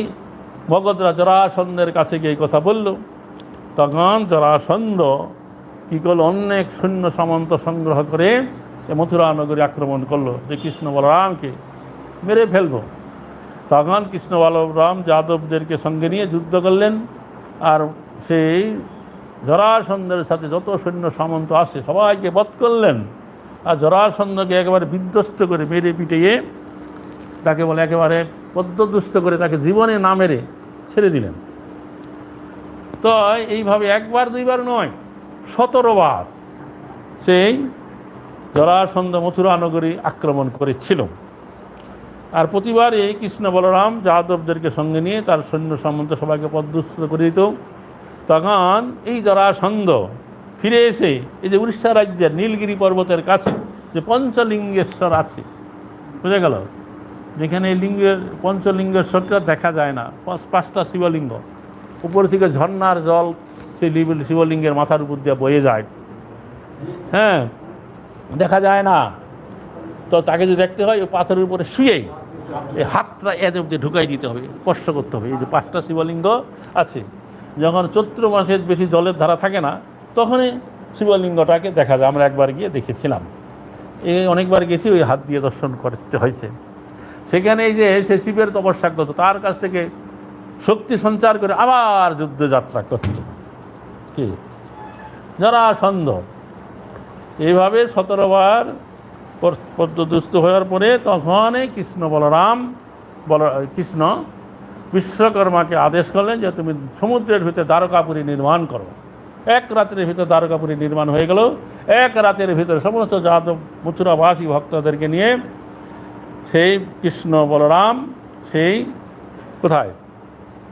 মগধরা জরাসন্ধের কাছে গিয়ে কথা বলল, তখন জরাসন্ধ কী করলো, অনেক সৈন্য সামন্ত সংগ্রহ করে মথুরা নগরী আক্রমণ করলো, যে কৃষ্ণ বলরামকে মেরে ফেলবো। তখন কৃষ্ণ বলরাম যাদবদেরকে সঙ্গে নিয়ে যুদ্ধ করলেন, আর সেই জরাসন্ধের সাথে যত সৈন্য সামন্ত আসে সবাইকে বধ করলেন, আর জরাসন্ধকে একেবারে বিধ্বস্ত করে মেরে পিটিয়ে তাকে বলে একেবারে পদ্মদুষ্ট করে তাকে জীবনে না মেরে ছেড়ে দিলেন। তো এইভাবে একবার দুইবার নয়, 17 বার সেই জরাসন্ধ মথুরা নগরী আক্রমণ করেছিল। আর প্রতিবার এই কৃষ্ণ বলরাম যাদবদেরকে সঙ্গে নিয়ে তার সৈন্য সামন্ত সবাইকে পদ্মদুষ্ট করে দিত। তখন এই জরাসন্ধ ফিরে এসে এই যে উড়িষ্যা রাজ্যের নীলগিরি পর্বতের কাছে যে পঞ্চলিঙ্গেশ্বর আছে, বুঝে গেল, যেখানে এই লিঙ্গের পঞ্চলিঙ্গেশ্বরটা দেখা যায় না, 5টা শিবলিঙ্গ, উপর থেকে ঝর্ণার জল সেই শিবলিঙ্গের মাথার উপর দিয়ে বয়ে যায়, হ্যাঁ, দেখা যায় না। তো তাকে যদি দেখতে হয় ওই পাথরের উপরে শুয়েই এই হাতটা এত অব্দি ঢুকাই দিতে হবে, স্পর্শ করতে হবে। এই যে 5টা শিবলিঙ্গ আছে, যখন চৈত্র মাসে বেশি জলের ধারা থাকে না তখনই শিবলিঙ্গটাকে দেখা যায়। আমরা একবার গিয়ে দেখেছিলাম, অনেকবার গেছি, ওই হাত দিয়ে দর্শন করতে হয়েছে। সেখানে এই যে সে শিবের তপস্যা করতো, তার কাছ থেকে শক্তি সঞ্চার করে আবার যুদ্ধযাত্রা করত কি জরাসন্ধ। এইভাবে 17 বার পদ্মদুষ্ট হওয়ার পরে তখন কৃষ্ণ বিশ্বকর্মাকে আদেশ করলেন যে তুমি সমুদ্রের ভিতরে দ্বারকাপুরী নির্মাণ করো। 1 রাতের ভিতরে দ্বারকাপুরী নির্মাণ হয়ে গেল। 1 রাতের ভিতরে সমস্ত যাদব মথুরাবাসী ভক্তদেরকে নিয়ে সেই কৃষ্ণ বলরাম সেই কোথায়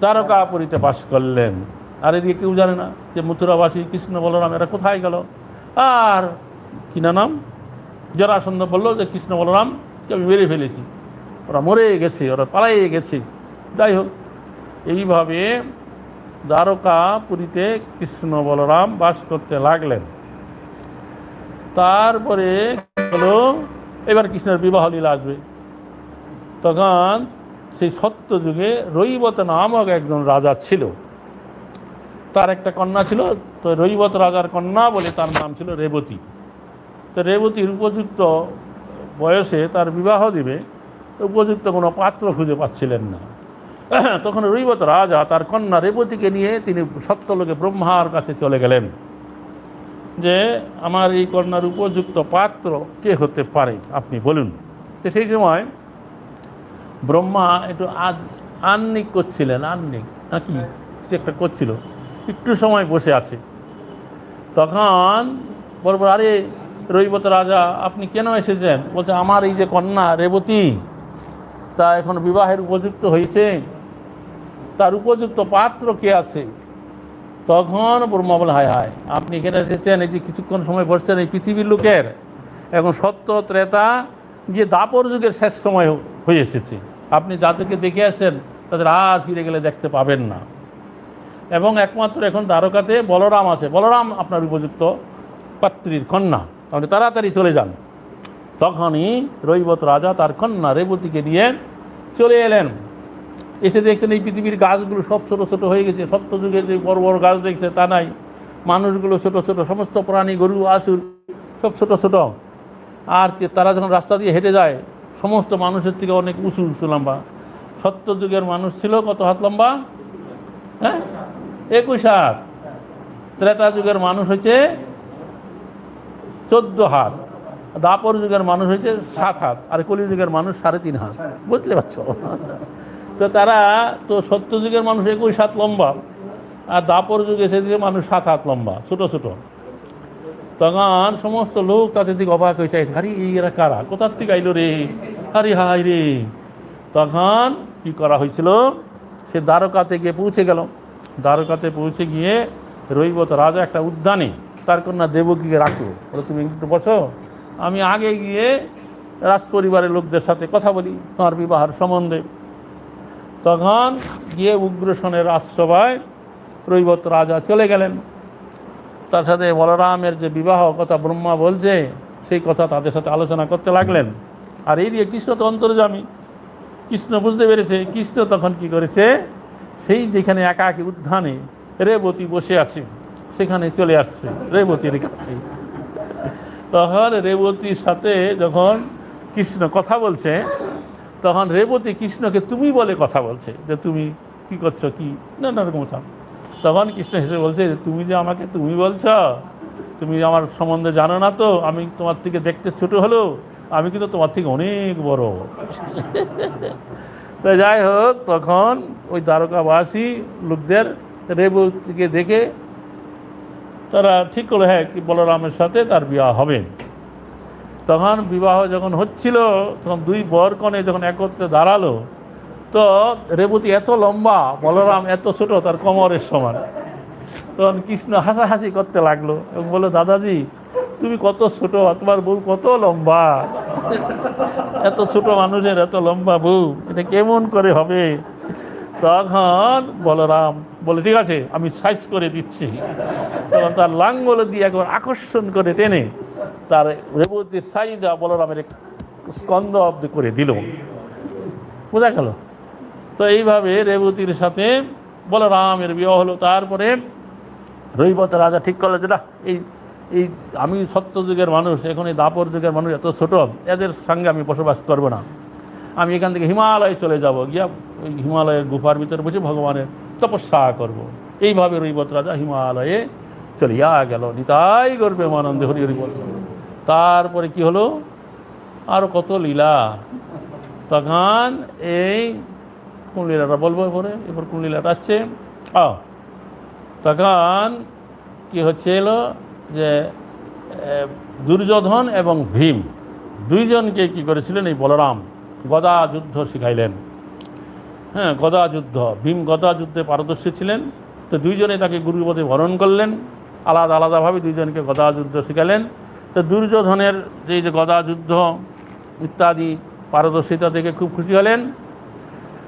দ্বারকাপুরীতে বাস করলেন। আর এদিকে কেউ জানে না যে মথুরাবাসী কৃষ্ণ বলরাম এরা কোথায় গেল। আর কিনা নাম জরাসন্ধ বলল যে কৃষ্ণ বলরামকে আমি মেরে ফেলেছি, ওরা মরে গেছে, ওরা পালাইয়ে গেছে। যাই হোক, এইভাবে দ্বারকাপুরীতে কৃষ্ণ বলরাম বাস করতে লাগলেন। তারপরে হলো এবার কৃষ্ণের বিবাহ লীলা আসবে। তখন সেই সত্যযুগে রৈবত নামক একজন রাজা ছিল, তার একটা কন্যা ছিল। তো রৈবত রাজার কন্যা বলে তার নাম ছিল রেবতী। তো রেবতীর উপযুক্ত বয়সে তার বিবাহ দিবে, উপযুক্ত কোনো পাত্র খুঁজে পাচ্ছিলেন না। তখন রৈবত রাজা তার কন্যা রেবতীকে নিয়ে তিনি সত্যলোকে ব্রহ্মার কাছে চলে গেলেন যে আমার এই কন্যার উপযুক্ত পাত্র কে হতে পারে, আপনি বলুন। তো সেই সময় ব্রহ্মা একটু আহ্নিক করছিলেন, আহ্নিক নাকি সে একটা করছিল, একটু সময় বসে আছে। তখন বলবো, আরে রৈবত রাজা আপনি কেন এসেছেন? বলছে, আমার এই যে কন্যা রেবতী তা এখন বিবাহের উপযুক্ত হয়েছে, তার উপযুক্ত পাত্র কে আছে? তখন ব্রহ্মা বলে, হায় হায়, আপনি এখানে এসেছেন, এই যে কিছুক্ষণ সময় বসছেন, এই পৃথিবীর লোকের এখন সত্য ত্রেতা গিয়ে দাপর যুগের শেষ সময় হয়ে এসেছে। আপনি যাদেরকে দেখে আসেন তাদের আর ফিরে গেলে দেখতে পাবেন না, এবং একমাত্র এখন দ্বারকাতে বলরাম আছে, বলরাম আপনার উপযুক্ত পাত্রীর কন্যা, আপনি তাড়াতাড়ি চলে যান। তখনই রৈবত রাজা তার কন্যা রেবতীকে নিয়ে চলে এলেন। এসে দেখছেন এই পৃথিবীর গাছগুলো সব ছোটো ছোটো হয়ে গেছে, সত্যযুগে যে বড় বড় গাছ দেখছে তা নাই, মানুষগুলো ছোটো ছোটো, সমস্ত প্রাণী গরু আসুর সব ছোটো ছোটো। আর তারা যখন রাস্তা দিয়ে হেঁটে যায় সমস্ত মানুষের থেকে অনেক উঁচু উঁচু লম্বা। সত্য যুগের মানুষ ছিল কত হাত লম্বা? হ্যাঁ, 21 হাত। ত্রেতা যুগের মানুষ হচ্ছে 14 হাত। দাপর যুগের মানুষ হচ্ছে 7 হাত। আর কলি যুগের মানুষ 3.5 হাত। বুঝতে পারছো? তো তারা তো সত্য যুগের মানুষ 21 হাত লম্বা, আর দাপর যুগে সেদিকে মানুষ 7 হাত লম্বা, ছোট ছোট। তখন সমস্ত লোক তাদের দিকে অবাক হয়ে চাইছে, আরে এরা কারা, কোথার থেকে আইলো রে, আরে হাই রে। তখন কি করা হয়েছিল, সে দ্বারকাতে গিয়ে পৌঁছে গেল। দ্বারকাতে পৌঁছে গিয়ে রৈবত রাজা একটা উদ্যানে তার কন্যা দেবকীকে রাখলো, বলে তুমি একটু বসো, আমি আগে গিয়ে রাজপরিবারের লোকদের সাথে কথা বলি তোমার বিবাহের সম্বন্ধে। তখন গিয়ে উগ্রসেনের রাজসভায় রৈবত রাজা চলে গেলেন। তার সাথে বলরামের যে বিবাহ কথা ব্রহ্মা বলছে সেই কথা তাদের সাথে আলোচনা করতে লাগলেন। আর এই দিয়ে কৃষ্ণ তো অন্তর্যামী, কৃষ্ণ বুঝতে পেরেছে। কৃষ্ণ তখন কি করেছে, সেই যেখানে একাকী উদ্যানে রেবতী বসে আছে সেখানে চলে আসছে রেবতীর কাছে। তখন রেবতীর সাথে যখন কৃষ্ণ কথা বলছে তখন রেবতী কৃষ্ণকে তুমি বলে কথা বলছে, যে তুমি কি করছো, কি নানা রকম কথা। তখন কৃষ্ণ হেসে বলছে, তুমি যে আমাকে তুমি বলছ, তুমি আমার সম্বন্ধে জানো না তো, আমি তোমার থেকে দেখতে ছোট হলো, আমি কিন্তু তোমার থেকে অনেক বড়। তো যাই হোক, তখন ওই দ্বারকাবাসী লোকদের রেবতীকে দেখে তারা ঠিক করলো, হ্যাঁ কি বলরামের সাথে তার বিবাহ হবে। তখন বিবাহ যখন হচ্ছিল তখন দুই বরকনে যখন একত্রে দাঁড়ালো, তো রেবতী এত লম্বা, বলরাম এত ছোট, তার কোমরের সমান। তখন কৃষ্ণ হাসাহাসি করতে লাগলো এবং বললো, দাদাজি তুমি কত ছোট, তোমার বউ কত লম্বা, এত ছোট মানুষের এত লম্বা বউ, এটা কেমন করে হবে। তখন বলরাম বলে, ঠিক আছে আমি সাইজ করে দিচ্ছি। তখন তার লাঙ্গল দিয়ে একবার আকর্ষণ করে টেনে তার রেবতীর সাইজটা বলরামের স্কন্ধ অব্দি করে দিল। বোঝা গেল? তো এইভাবে রেবতীর সাথে বলরামের বিবাহ হলো। তারপরে রৈবত রাজা ঠিক করলো যে না, এই আমি সত্য যুগের মানুষ, এখন এই দাপর যুগের মানুষ এত ছোট, এদের সঙ্গে আমি বসবাস করব না, আমি এখান থেকে হিমালয়ে চলে যাব, গিয়া ওই হিমালয়ের গুফার ভিতরে বসে ভগবানের তপস্যা করব। এইভাবে রৈবত রাজা হিমালয়ে চলিয়া গেল। নিতাই গর্বে আনন্দে হরি হরি বল। তারপরে কি হলো, আরও কত লীলা। তখন এই কোন লীলাটা বলবো পরে, এরপর কোন লীলাটা আছে। তখন কি হচ্ছিল যে দুর্যোধন এবং ভীম দুইজনকে কি করেছিলেন, এই বলরাম গদা যুদ্ধ শিখাইলেন। হ্যাঁ, গদা যুদ্ধ, ভীম গদা যুদ্ধে পারদর্শী ছিলেন। তো দুইজনে তাকে গুরুপদে বরণ করলেন, আলাদা আলাদাভাবে দুইজনকে গদা যুদ্ধ শিখালেন। তো দুর্যোধনের যে গদা যুদ্ধ ইত্যাদি পারদর্শিতা দেখে খুব খুশি হলেন।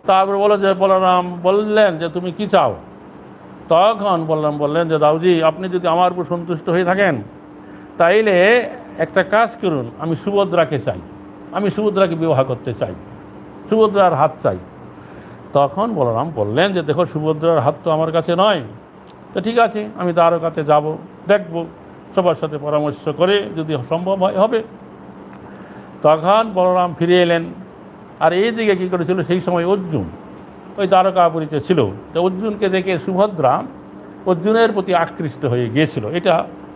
তারপর বলো যে বলরাম বললেন যে তুমি কি চাও। তখন বলরাম বললেন যে দাউজি, আপনি যদি আমার উপর সন্তুষ্ট হয়ে থাকেন তাইলে একটা কাজ করুন, আমি সুভদ্রাকে চাই, আমি সুভদ্রাকে বিবাহ করতে চাই, সুভদ্রার হাত চাই। তখন বলরাম বললেন যে দেখো, সুভদ্রার হাত তো আমার কাছে নয়, তো ঠিক আছে আমি দ্বারকাতে যাব, দেখব, সবার সাথে পরামর্শ করে যদি সম্ভব হয় হবে। তখন বলরাম ফিরে এলেন। আর এই দিকে কী করেছিল, সেই সময় অর্জুন ওই দ্বারকাপুরীতে ছিল। তো অর্জুনকে দেখে সুভদ্রা অর্জুনের প্রতি আকৃষ্ট হয়ে গিয়েছিল, এটা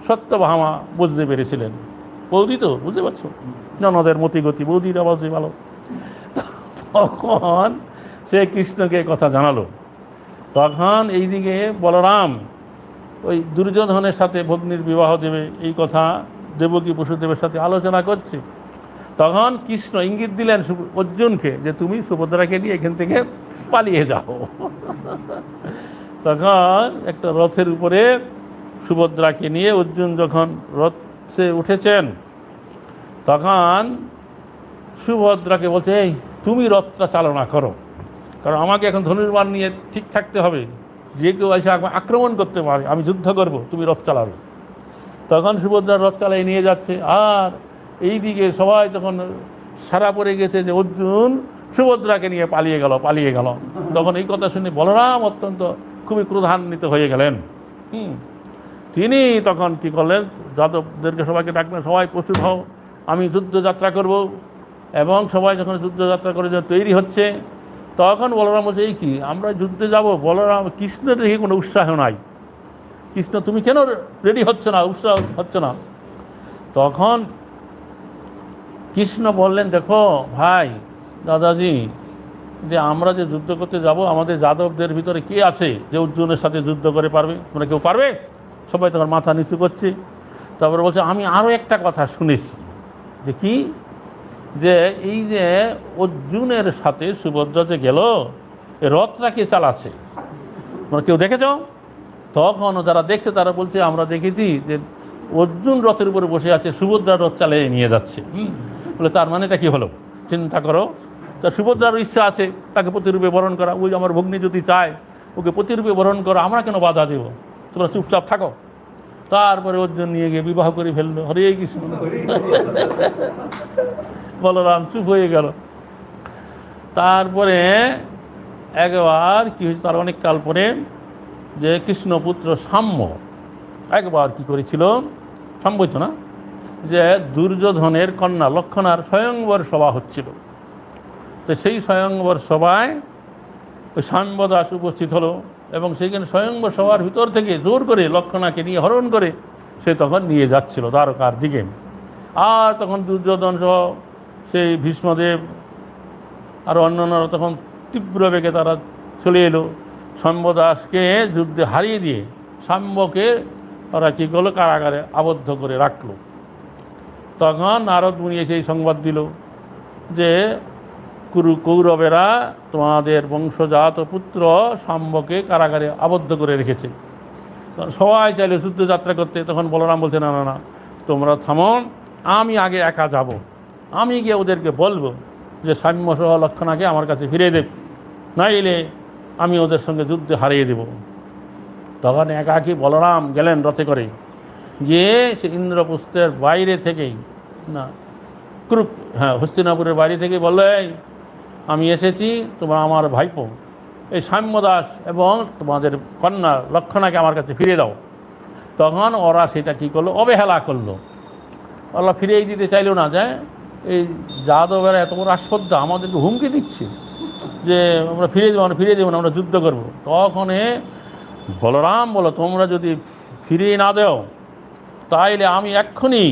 সত্যভামা বুঝতে পেরেছিলেন। বৌদি তো বুঝতে পারছো, ননদের মতিগতি, বৌদিরা বুঝতে ভালো। তখন সে কৃষ্ণকে কথা জানালো। তখন এইদিকে বলরাম ওই দুর্যোধনের সাথে ভগ্নির বিবাহ দেবে এই কথা দেবকী বসুদেবের সাথে আলোচনা করছে। তখন কৃষ্ণ ইঙ্গিত দিলেন অর্জুনকে যে তুমি সুভদ্রাকে নিয়ে এখান থেকে পালিয়ে যাও। তখন একটা রথের উপরে সুভদ্রাকে নিয়ে অর্জুন যখন রথে উঠেছেন, তখন সুভদ্রাকে বলছে, এই তুমি রথটা চালনা করো, কারণ আমাকে এখন ধনুর্বাণ নিয়ে ঠিক থাকতে হবে, যে কেউ এসে আক্রমণ করতে পারে, আমি যুদ্ধ করব, তুমি রথ চালাবে। তখন সুভদ্রা রথ চালাই নিয়ে যাচ্ছে। আর এই দিকে সবাই তখন সারা পড়ে গেছে যে অর্জুন সুভদ্রাকে নিয়ে পালিয়ে গেল। তখন এই কথা শুনে বলরাম অত্যন্ত খুবই ক্রোধান্বিত হয়ে গেলেন। তিনি তখন কি করলেন, যাদবদেরকে সবাইকে ডাকলেন, সবাই প্রস্তুত হও, আমি যুদ্ধযাত্রা করব। এবং সবাই যখন যুদ্ধযাত্রা করে তৈরি হচ্ছে, তখন বলরাম বলছে, এই কি আমরা যুদ্ধে যাব? বলরাম, কৃষ্ণের দেখে কোনো উৎসাহ নাই। কৃষ্ণ, তুমি কেন রেডি হচ্ছে না, উৎসাহ হচ্ছে না? তখন কৃষ্ণ বললেন, দেখো ভাই, দাদাজি, যে আমরা যে যুদ্ধ করতে যাব, আমাদের যাদবদের ভিতরে কে আছে যে অর্জুনের সাথে যুদ্ধ করে পারবে? তোমরা কেউ পারবে? সবাই তখন মাথা নিচু করছে। তারপরে বলছে, আমি আরও একটা কথা শুনেছি, যে কি, যে এই যে অর্জুনের সাথে সুভদ্রা যে গেল, এ রথটা কে চালাচ্ছে? তোমরা কেউ দেখেছ? তখন যারা দেখছে তারা বলছে, আমরা দেখেছি যে অর্জুন রথের উপরে বসে আছে, সুভদ্রা রথ চালিয়ে নিয়ে যাচ্ছে। বলে, তার মানে এটা কি হলো? চিন্তা করো, তা সুভদ্রার ইচ্ছা আছে তাকে প্রতিরূপে বরণ করা। ওই আমার ভগ্নী যদি চায় ওকে প্রতিরূপে বরণ করা, আমরা কেন বাধা দেব? তোমরা চুপচাপ থাকো। তারপরে অর্জুন নিয়ে গিয়ে বিবাহ করে ফেললো। হরে কৃষ্ণ। বলরাম চুপ হয়ে গেল। তারপরে একবার কি হয়েছে, তার অনেক কাল পরে, যে কৃষ্ণপুত্র সাম্য একবার কি করেছিল, সম্ভবত না, যে দুর্যোধনের কন্যা লক্ষণার স্বয়ংবর সভা হচ্ছিল। তো সেই স্বয়ংবর সভায় ওই সাম্যদাস উপস্থিত হলো, এবং সেইখানে স্বয়ংবর সভার ভিতর থেকে জোর করে লক্ষণাকে নিয়ে হরণ করে সে তখন নিয়ে যাচ্ছিল দ্বারকার দিকে। আর তখন দুর্যোধন সহ সেই ভীষ্মদেব আর অন্যান্যরা তখন তীব্র বেগে তারা চলে এলো। সাম্যদাসকে যুদ্ধে হারিয়ে দিয়ে সাম্যকে ওরা কী করলো, কারাগারে আবদ্ধ করে রাখলো। তখন নারদ মুনি এসে এই সংবাদ দিল যে কৌরবেরা তোমাদের বংশজাত পুত্র সাম্যকে কারাগারে আবদ্ধ করে রেখেছে। সবাই চাইলে যুদ্ধযাত্রা করতে। তখন বলরাম বলছে, না না না, তোমরা থামো, আমি আগে একা যাব। আমি গিয়ে ওদেরকে বলবো যে সাম্যসহ লক্ষণাকে আমার কাছে ফিরিয়ে দেব, নাইলে আমি ওদের সঙ্গে যুদ্ধে হারিয়ে দেব। তখন একাকী বলরাম গেলেন রথে করে, গিয়ে সে ইন্দ্রপ্রস্থের বাইরে থেকেই, না হস্তিনাপুরের বাইরে থেকে বললো, এই আমি এসেছি, তোমরা আমার ভাইপো এই সাম্যদাস এবং তোমাদের কন্যা লক্ষণাকে আমার কাছে ফিরিয়ে দাও। তখন ওরা সেটা কী করলো, অবহেলা করলো। ওরা ফিরিয়ে দিতে চাইলো না, যে এই যাদবেরা এত বড় আস্পর্ধা, আমাদেরকে হুমকি দিচ্ছে যে আমরা ফিরিয়ে দেবো না, আমরা যুদ্ধ করবো। তখন বলরাম বলো, তোমরা যদি ফিরিয়ে না দেও, তাইলে আমি এক্ষুনি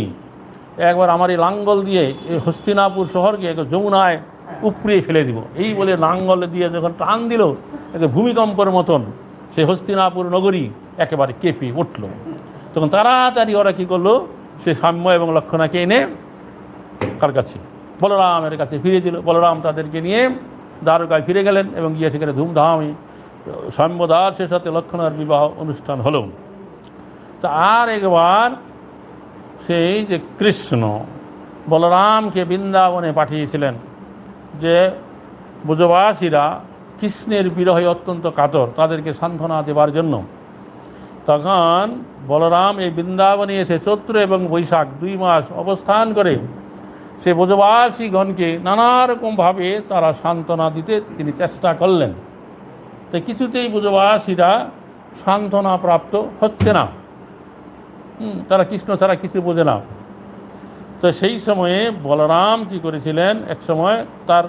একবার আমার এই লাঙ্গল দিয়ে এই হস্তিনাপুর শহরকে যমুনায় উপড়িয়ে ফেলে দিব। এই বলে লাঙ্গল দিয়ে যখন টান দিল, ভূমিকম্পের মতন সেই হস্তিনাপুর নগরী একেবারে কেঁপে উঠল। তখন তাড়াতাড়ি ওরা কী করলো, সে সাম্য এবং লক্ষণাকে এনে কার কাছে, বলরামের কাছে ফিরিয়ে দিল। বলরাম তাদেরকে নিয়ে দ্বারকায় ফিরে গেলেন এবং গিয়ে সেখানে ধুমধামে সাম্যদাসের সাথে লক্ষণার বিবাহ অনুষ্ঠান হলো। তা আর একবার সেই যে কৃষ্ণ বলরামকে বৃন্দাবনে পাঠিয়েছিলেন, যে ব্রজবাসীরা কৃষ্ণের বিরহে অত্যন্ত কাতর, তাদেরকে সান্ত্বনা দেবার জন্য। তখন বলরাম এই বৃন্দাবনে এসে চৈত্র এবং বৈশাখ 2 মাস অবস্থান করে সে ব্রজবাসীগণকে নানা রকমভাবে তারা সান্ত্বনা দিতে তিনি চেষ্টা করলেন। তো কিছুতেই ব্রজবাসীরা সান্ত্বনা প্রাপ্ত হচ্ছে না, তারা কৃষ্ণ ছাড়া কিছু বোঝে না। তো সেই সময়ে বলরাম কি করেছিলেন, এক সময় তার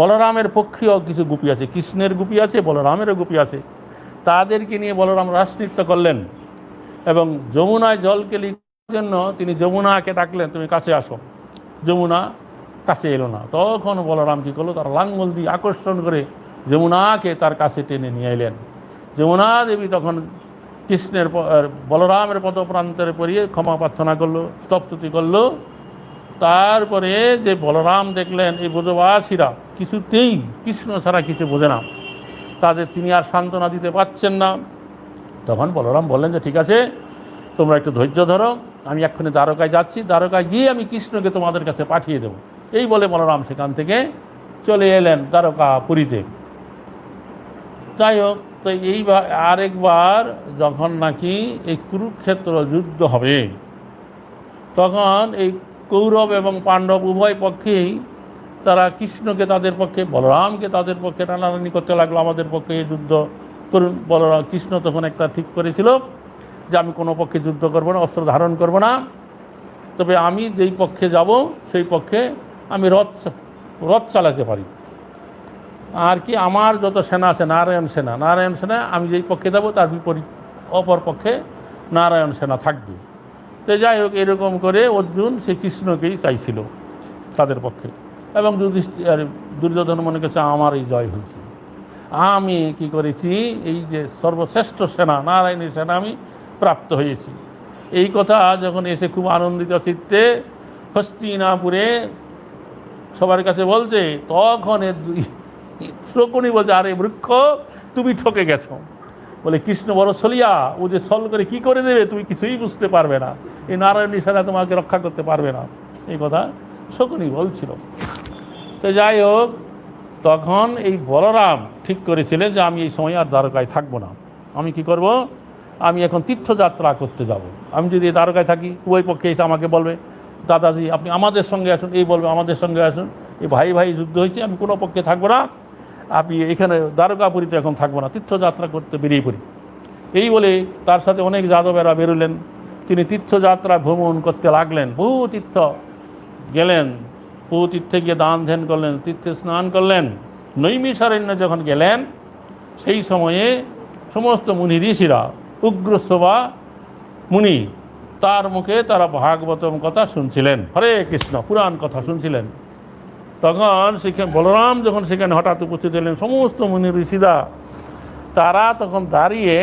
বলরামের পক্ষেও কিছু গোপী আছে, কৃষ্ণের গোপী আছে, বলরামেরও গোপী আছে, তাদেরকে নিয়ে বলরাম রাসনৃত্য করলেন। এবং যমুনায় জলকে লিখার জন্য তিনি যমুনাকে ডাকলেন, তুমি কাছে আসো। যমুনা কাছে এলো না। তখন বলরাম কী করলো, তার লাঙ্গল দিয়ে আকর্ষণ করে যমুনাকে তার কাছে টেনে নিয়ে এলেন। যমুনা দেবী তখন কৃষ্ণের বলরামের পদপ্রান্তের পরিয়ে ক্ষমা প্রার্থনা করলো, স্তবস্তুতি করলো। তারপরে যে বলরাম দেখলেন এই ব্রজবাসীরা কিছুতেই কৃষ্ণ ছাড়া কিছু বোঝে না, তাদের তিনি আর সান্ত্বনা দিতে পারছেন না। তখন বলরাম বললেন যে ঠিক আছে, তোমরা একটু ধৈর্য ধরো, আমি এক্ষুনি দ্বারকায় যাচ্ছি, দ্বারকায় গিয়ে আমি কৃষ্ণকে তোমাদের কাছে পাঠিয়ে দেব। এই বলে বলরাম সেখান থেকে চলে এলেন দ্বারকাপুরীতে। যাই হোক, তো এইবার আরেকবার যখন নাকি এই কুরুক্ষেত্র যুদ্ধ হবে, তখন এই কৌরব এবং পাণ্ডব উভয় পক্ষেই তারা কৃষ্ণকে তাদের পক্ষে, বলরামকে তাদের পক্ষে টানাটানি করতে লাগলো, আমাদের পক্ষে এই যুদ্ধ করুন। বলরাম, কৃষ্ণ তখন একটা ঠিক করেছিল যে আমি কোনো পক্ষে যুদ্ধ করব না, অস্ত্র ধারণ করব না, তবে আমি যেই পক্ষে যাব সেই পক্ষে আমি রথ চালাতে পারি। আর কি আমার যত সেনা আছে নারায়ণ সেনা আমি যেই পক্ষে যাব তার বিপরীত অপর পক্ষে নারায়ণ সেনা থাকবে। তো যাই হোক, এরকম করে অর্জুন সে কৃষ্ণকেই চাইছিল তাদের পক্ষে, এবং দুর্যোধন মনে করছে আমার এই জয় হয়েছে, আমি কি করেছি, এই যে সর্বশ্রেষ্ঠ সেনা নারায়ণের সেনা আমি প্রাপ্ত হয়েছি। এই কথা যখন এসে খুব আনন্দিত চিত্তে হস্তিনাপুরে সবার কাছে বলছে, তখন শকুনি বলছে, আরে বৃক্ষ তুমি ঠকে গেছো। বলে কৃষ্ণ বড় ছলিয়া, ও যে ছল করে কি করে দেবে তুমি কিছুই বুঝতে পারবে না, এই নারায়ণী সেনা তোমাকে রক্ষা করতে পারবে না, এই কথা শকুনি বলছিল। তো যাই হোক, তখন এই বলরাম ঠিক করেছিলেন যে আমি এই সময় আর দ্বারকায় থাকবো না, আমি কি করব, আমি এখন তীর্থযাত্রা করতে যাব। আমি যদি দ্বারকায় থাকি, ওই পক্ষে এসে আমাকে বলবে দাদাজি আপনি আমাদের সঙ্গে আসুন, এই বলবে আমাদের সঙ্গে আসুন, এই ভাই ভাই যুদ্ধ হয়েছে, আমি কোনো পক্ষে থাকবো না, আপনি এখানে দ্বারকাপুরীতে এখন থাকবো না, তীর্থযাত্রা করতে বেরিয়ে পড়ি। এই বলে তার সাথে অনেক যাদবেরা বেরোলেন, তিনি তীর্থযাত্রা ভ্রমণ করতে লাগলেন, বহু তীর্থ গেলেন, বহু তীর্থে গিয়ে দান ধ্যান করলেন, তীর্থে স্নান করলেন। নৈমিষারণ্য যখন গেলেন, সেই সময়ে সমস্ত মুনি ঋষিরা, উগ্রশ্রবা মুনি, তার মুখে তারা ভাগবতম কথা শুনছিলেন, হরে কৃষ্ণ পুরাণ কথা শুনছিলেন। তখন সেখানে বলরাম যখন সেখানে হঠাৎ উপস্থিত হলেন, সমস্ত মুনি ঋষিরা তারা তখন দাঁড়িয়ে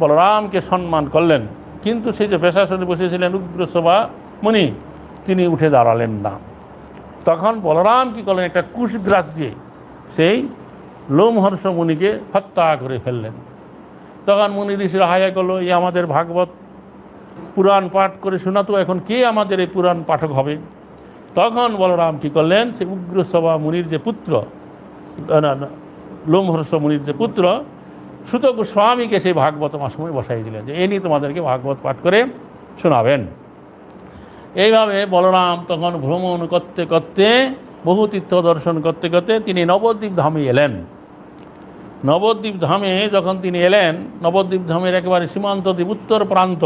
বলরামকে সম্মান করলেন, কিন্তু সেই যে বেশাসনে বসেছিলেন উগ্রশ্রবা মুনি, তিনি উঠে দাঁড়ালেন না। তখন বলরাম কী করলেন, একটা কুশগ্রাস দিয়ে সেই লোমহর্ষ মুনিকে হত্যা করে ফেললেন। তখন মুনি ঋষিরা হায়া করলো, এই আমাদের ভাগবত পুরাণ পাঠ করে শোনাতো, এখন কে আমাদের এই পুরাণ পাঠক হবে। তখন বলরাম কী করলেন, সে উগ্রশ্রবা মুনির যে পুত্র, লোমহর্ষ মুনির যে পুত্র সুত গোস্বামীকে সেই ভাগবত আশ্রমে বসাই দিলেন, যে এনি তোমাদেরকে ভাগবত পাঠ করে শোনাবেন। এইভাবে বলরাম তখন ভ্রমণ করতে করতে, বহু তীর্থ দর্শন করতে করতে তিনি নবদ্বীপ ধামে এলেন। নবদ্বীপ ধামে যখন তিনি এলেন, নবদ্বীপ ধামের একেবারে সীমান্ত দ্বীপ উত্তর প্রান্ত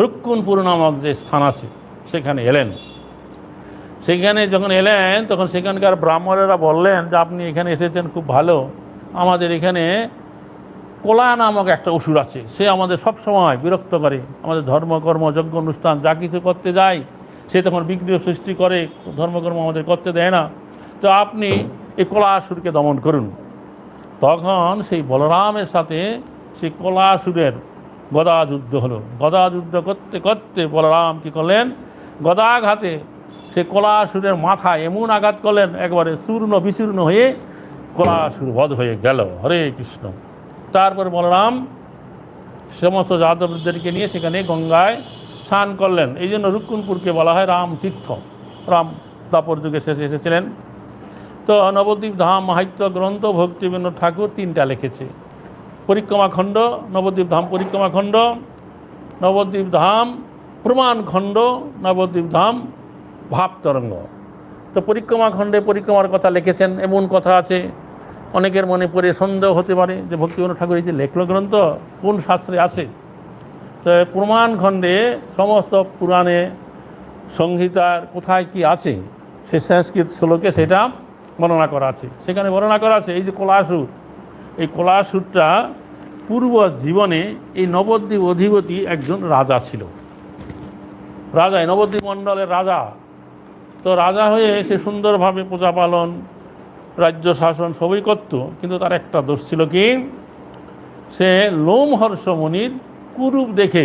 রুক্কুণপুর নামক যে স্থান আছে সেখানে এলেন। সেখানে যখন এলেন তখন সেখানকার ব্রাহ্মণেরা বললেন যে আপনি এখানে এসেছেন খুব ভালো, আমাদের এখানে কোলা নামক একটা অসুর আছে, সে আমাদের সব সময় বিরক্ত করে, আমাদের ধর্মকর্ম যজ্ঞ অনুষ্ঠান যা কিছু করতে যাই সে তখন বিঘ্ন সৃষ্টি করে, ধর্মকর্ম আমাদের করতে দেয় না, তো আপনি এই কোলাসুরকে দমন করুন। তখন সেই বলরামের সাথে সেই কোলাসুরের গদা যুদ্ধ হলো। গদা যুদ্ধ করতে করতে বলরাম কী করলেন, গদাঘাতে সে কোলাসুরের মাথায় এমন আঘাত করলেন, একবারে চূর্ণ বিচূর্ণ হয়ে কোলাসুর বধ হয়ে গেল। হরে কৃষ্ণ। তারপর বলরাম সমস্ত যাদবদেরকে নিয়ে সেখানে গঙ্গায় স্নান করলেন। এই জন্য রুক্কুণপুরকে বলা হয় রাম তীর্থ। রাম দাপর যুগে শেষে এসেছিলেন। তো নবদ্বীপ ধাম মাহাত্ম্য গ্রন্থ ভক্তিবিনোদ ঠাকুর 3টা লিখেছে, পরিক্রমা খণ্ড, নবদ্বীপ ধাম পরিক্রমা খণ্ড, নবদ্বীপ ধাম প্রমাণ খণ্ড, নবদ্বীপ ধাম ভাব তরঙ্গ। তো পরিক্রমা খণ্ডে পরিক্রমার কথা লিখেছেন, এমন কথা আছে অনেকের মনে পড়ে সন্দেহ হতে পারে যে ভক্তিবিনোদ ঠাকুর এই যে লেখল গ্রন্থ কোন শাস্ত্রে আছে। তো প্রমাণ খণ্ডে সমস্ত পুরাণে সংহিতার কোথায় কি আছে সে সংস্কৃত শ্লোকে সেটা বর্ণনা করা আছে। সেখানে বর্ণনা করা আছে এই যে কোলাসুর, এই কোলাসুরটা পূর্ব জীবনে এই নবদ্বীপ অধিপতি একজন রাজা ছিল। রাজা, নবদ্বীপ মণ্ডলের রাজা। তো রাজা হয়ে সে সুন্দরভাবে প্রজা পালন, রাজ্য শাসন সবই করত, কিন্তু তার একটা দোষ ছিল কি, সে লোমহর্ষ মুনির কুরূপ দেখে